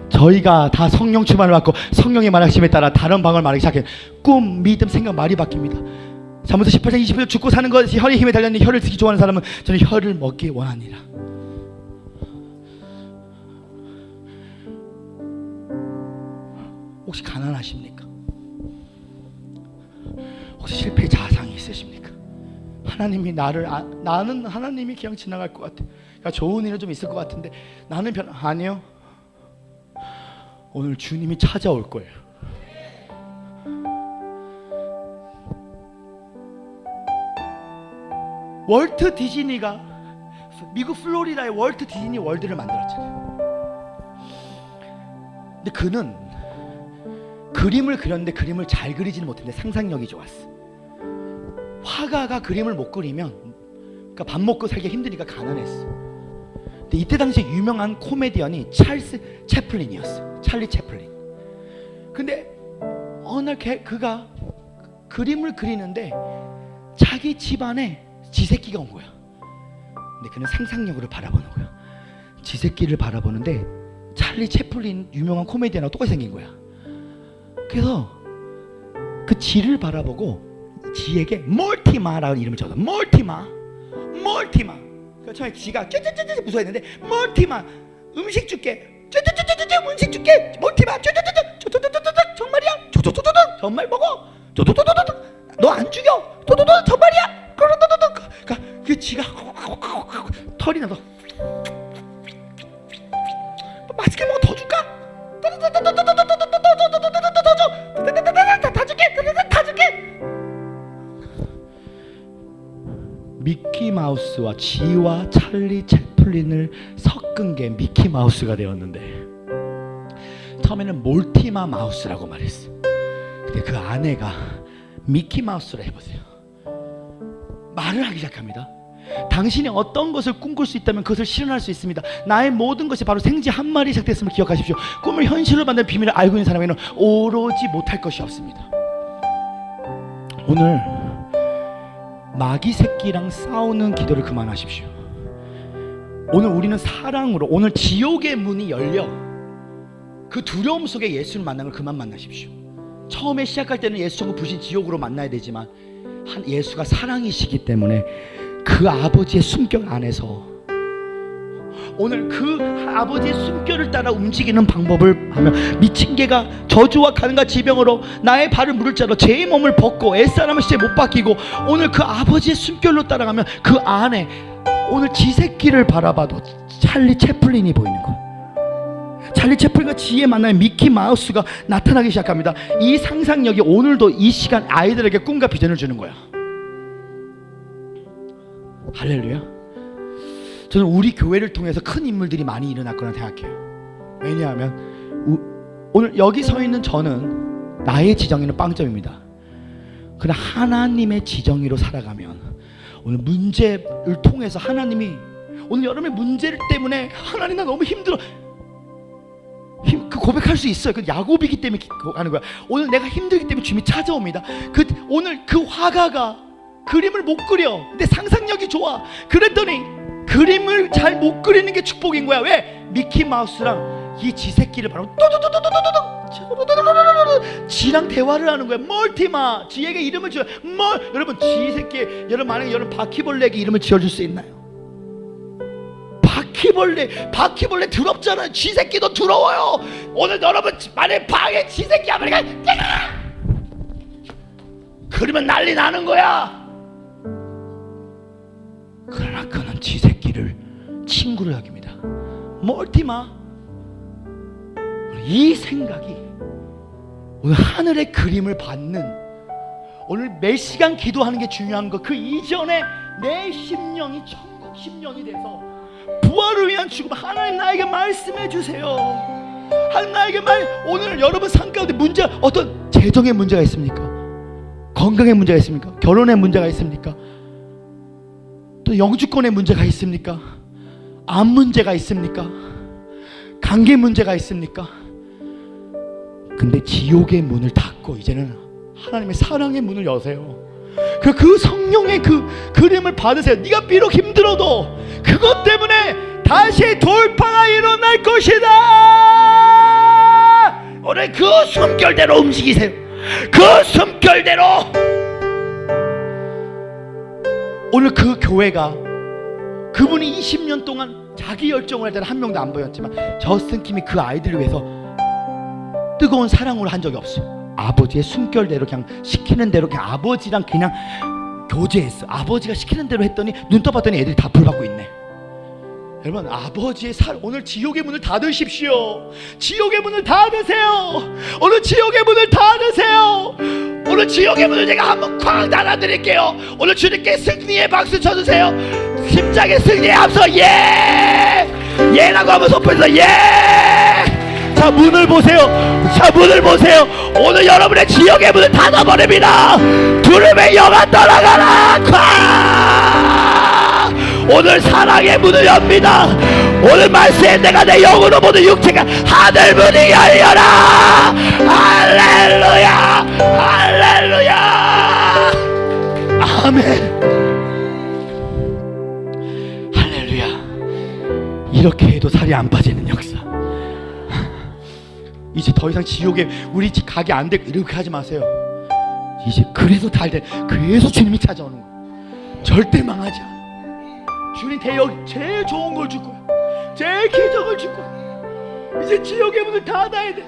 저희가 다 성령 충만을 받고 성령의 말하심에 따라 다른 방언을 말하기 시작해. 꿈, 믿음, 생각, 말이 바뀝니다. 잠언서 18장 20절 죽고 사는 것이 혀의 힘에 달렸는데 혀를 듣기 좋아하는 사람은 저는 혀를 먹기 원하니라. 혹시 가난하십니까? 혹시 실패 자상이 있으십니까? 하나님이 나는 하나님이 그냥 지나갈 것 같아. 그러니까 좋은 일은 좀 있을 것 같은데 나는 아니요. 오늘 주님이 찾아올 거예요. 월트 디즈니가 미국 플로리다의 월트 디즈니 월드를 만들었잖아요. 근데 그는 그림을 그렸는데 그림을 잘 그리지는 못했는데 상상력이 좋았어. 화가가 그림을 못 그리면 그러니까 밥 먹고 살기 힘드니까 가난했어. 근데 이때 당시에 유명한 코미디언이 찰스 채플린이었어. 찰리 채플린. 근데 어느 날 그가 그림을 그리는데 자기 집안에 지새끼가 온 거야. 근데 그는 상상력으로 바라보는 거야. 지새끼를 바라보는데 찰리 채플린 유명한 코미디언하고 똑같이 생긴 거야. 그래서 그 지를 바라보고 지에게 몰티마라는 이름을 적어. 몰티마. 그러니까 처음에 지가 쭈쭈쭈쭈 무서워했는데 몰티마 음식 줄게. 쭈쭈쭈쭈쭈 음식 줄게. 몰티마 쭈쭈쭈쭈 정말이야? 쪼쪼쪼쪼 정말 먹어. 쪼쪼쪼쪼 너 안 죽여. 쪼쪼쪼 정말이야? 그러니까 그 지가 털이 나서 맛있게 먹어. 더 줄까? 다 줄게. 미키마우스와 지와 찰리 채플린을 섞은 게 미키마우스가 되었는데 처음에는 몰티마 마우스라고 말했어. 근데 그 아내가 미키마우스로 해보세요. 말을 하기 시작합니다. 당신이 어떤 것을 꿈꿀 수 있다면 그것을 실현할 수 있습니다. 나의 모든 것이 바로 생쥐 한 마리 시작됐음을 기억하십시오. 꿈을 현실로 만드는 비밀을 알고 있는 사람에게는 오로지 못할 것이 없습니다. 오늘 마귀 새끼랑 싸우는 기도를 그만하십시오. 오늘 우리는 사랑으로, 오늘 지옥의 문이 열려 그 두려움 속에 예수를 만난 걸 그만 만나십시오. 처음에 시작할 때는 예수 천국 부신 지옥으로 만나야 되지만 예수가 사랑이시기 때문에 그 아버지의 숨결 안에서 오늘 그 아버지의 숨결을 따라 움직이는 방법을 하면 미친 개가 저주와 가는과 지병으로 나의 발을 물을 자로 제 몸을 벗고 애사람의 시에 못 박히고 오늘 그 아버지의 숨결로 따라가면 그 안에 오늘 지새끼를 바라봐도 찰리 채플린이 보이는 거예요. 찰리 채플린과 지혜 만나면 미키 마우스가 나타나기 시작합니다. 이 상상력이 오늘도 이 시간 아이들에게 꿈과 비전을 주는 거야. 할렐루야. 저는 우리 교회를 통해서 큰 인물들이 많이 일어날 거라 생각해요. 왜냐하면 오늘 여기 서 있는 저는 나의 지정의는 빵점입니다. 그러나 하나님의 지정의로 살아가면 오늘 문제를 통해서 하나님이 오늘 여러분의 문제를 때문에 하나님 나 너무 힘들어 그 고백할 수 있어요. 그 야곱이기 때문에 하는 거야. 오늘 내가 힘들기 때문에 주님이 찾아옵니다. 오늘 그 화가가 그림을 못 그려. 근데 상상력이 좋아. 그랬더니 그림을 잘 못 그리는 게 축복인 거야. 왜? 미키마우스랑 이 지새끼를 바로 지랑 대화를 하는 거야. 멀티마. 지에게 이름을 지어. 여러분 지새끼, 여러분 만약에 여러분 바퀴벌레에게 이름을 지어줄 수 있나요? 바퀴벌레 더럽잖아요. 쥐새끼도 더러워요. 오늘 여러분 만약에 방에 쥐새끼 아메리카 그러면 난리 나는 거야. 그러나 그는 쥐새끼를 친구로 여깁니다. 멀티마. 이 생각이 오늘 하늘의 그림을 받는, 오늘 몇 시간 기도하는 게 중요한 거, 그 이전에 내 심령이 천국 심령이 돼서 부활을 위한 죽음, 하나님 나에게 말씀해 주세요. 하나님 나에게 오늘 여러분 삶 가운데 문제, 어떤 재정의 문제가 있습니까? 건강의 문제가 있습니까? 결혼의 문제가 있습니까? 또 영주권의 문제가 있습니까? 암 문제가 있습니까? 관계 문제가 있습니까? 근데 지옥의 문을 닫고 이제는 하나님의 사랑의 문을 여세요. 그 성령의 그 그림을 받으세요. 네가 비록 힘들어도 그것 때문에 다시 돌파가 일어날 것이다. 오늘 그 숨결대로 움직이세요. 그 숨결대로. 오늘 그 교회가, 그분이 20년 동안 자기 열정을 할 때는 한 명도 안 보였지만 저스틴 킴이 그 아이들을 위해서 뜨거운 사랑으로 한 적이 없어요. 아버지의 숨결대로 그냥 시키는 대로 그냥 아버지랑 그냥 교제했어. 아버지가 시키는 대로 했더니 눈 떠봤더니 애들이 다 불받고 있네. 여러분, 아버지의 오늘 지옥의 문을 닫으십시오. 지옥의 문을 닫으세요. 오늘 지옥의 문을 닫으세요. 오늘 지옥의 문을 제가 한번 쾅 닫아드릴게요. 오늘 주님께 승리의 박수 쳐주세요. 심장의 승리의 앞서 예! 예라고 하면 선포해서 예! 자, 문을 보세요. 자, 문을 보세요. 오늘 여러분의 지옥의 문을 닫아버립니다. 두름의 영아 떠나가라. 쾅! 오늘 사랑의 문을 엽니다. 오늘 말씀에 내가 내 영으로 보는 육체가 하늘 문이 열려라. 할렐루야, 할렐루야, 아멘. 할렐루야. 이렇게 해도 살이 안 빠지는 역사. 이제 더 이상 지옥에 우리 집 가게 안 되고 이렇게 하지 마세요. 이제 그래서 달대, 그래서 주님이 찾아오는 거예요. 절대 망하지 않아. 주님 대역 제일 좋은 걸 줄 거야. 제일 기적을 줄 거야. 이제 지옥의 문을 닫아야 돼.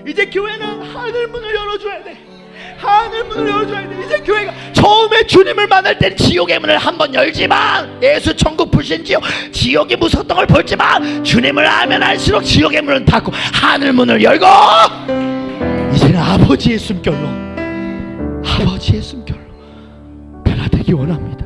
이제 교회는 하늘 문을 열어줘야 돼. 하늘 문을 열어줘야 돼. 이제 교회가 처음에 주님을 만날 때는 지옥의 문을 한번 열지만, 예수 천국 불신지요, 지옥이 무섭던 걸 볼지만 주님을 알면 알수록 지옥의 문을 닫고 하늘 문을 열고, 이제는 아버지의 숨결로, 아버지의 숨결로 변화되기 원합니다.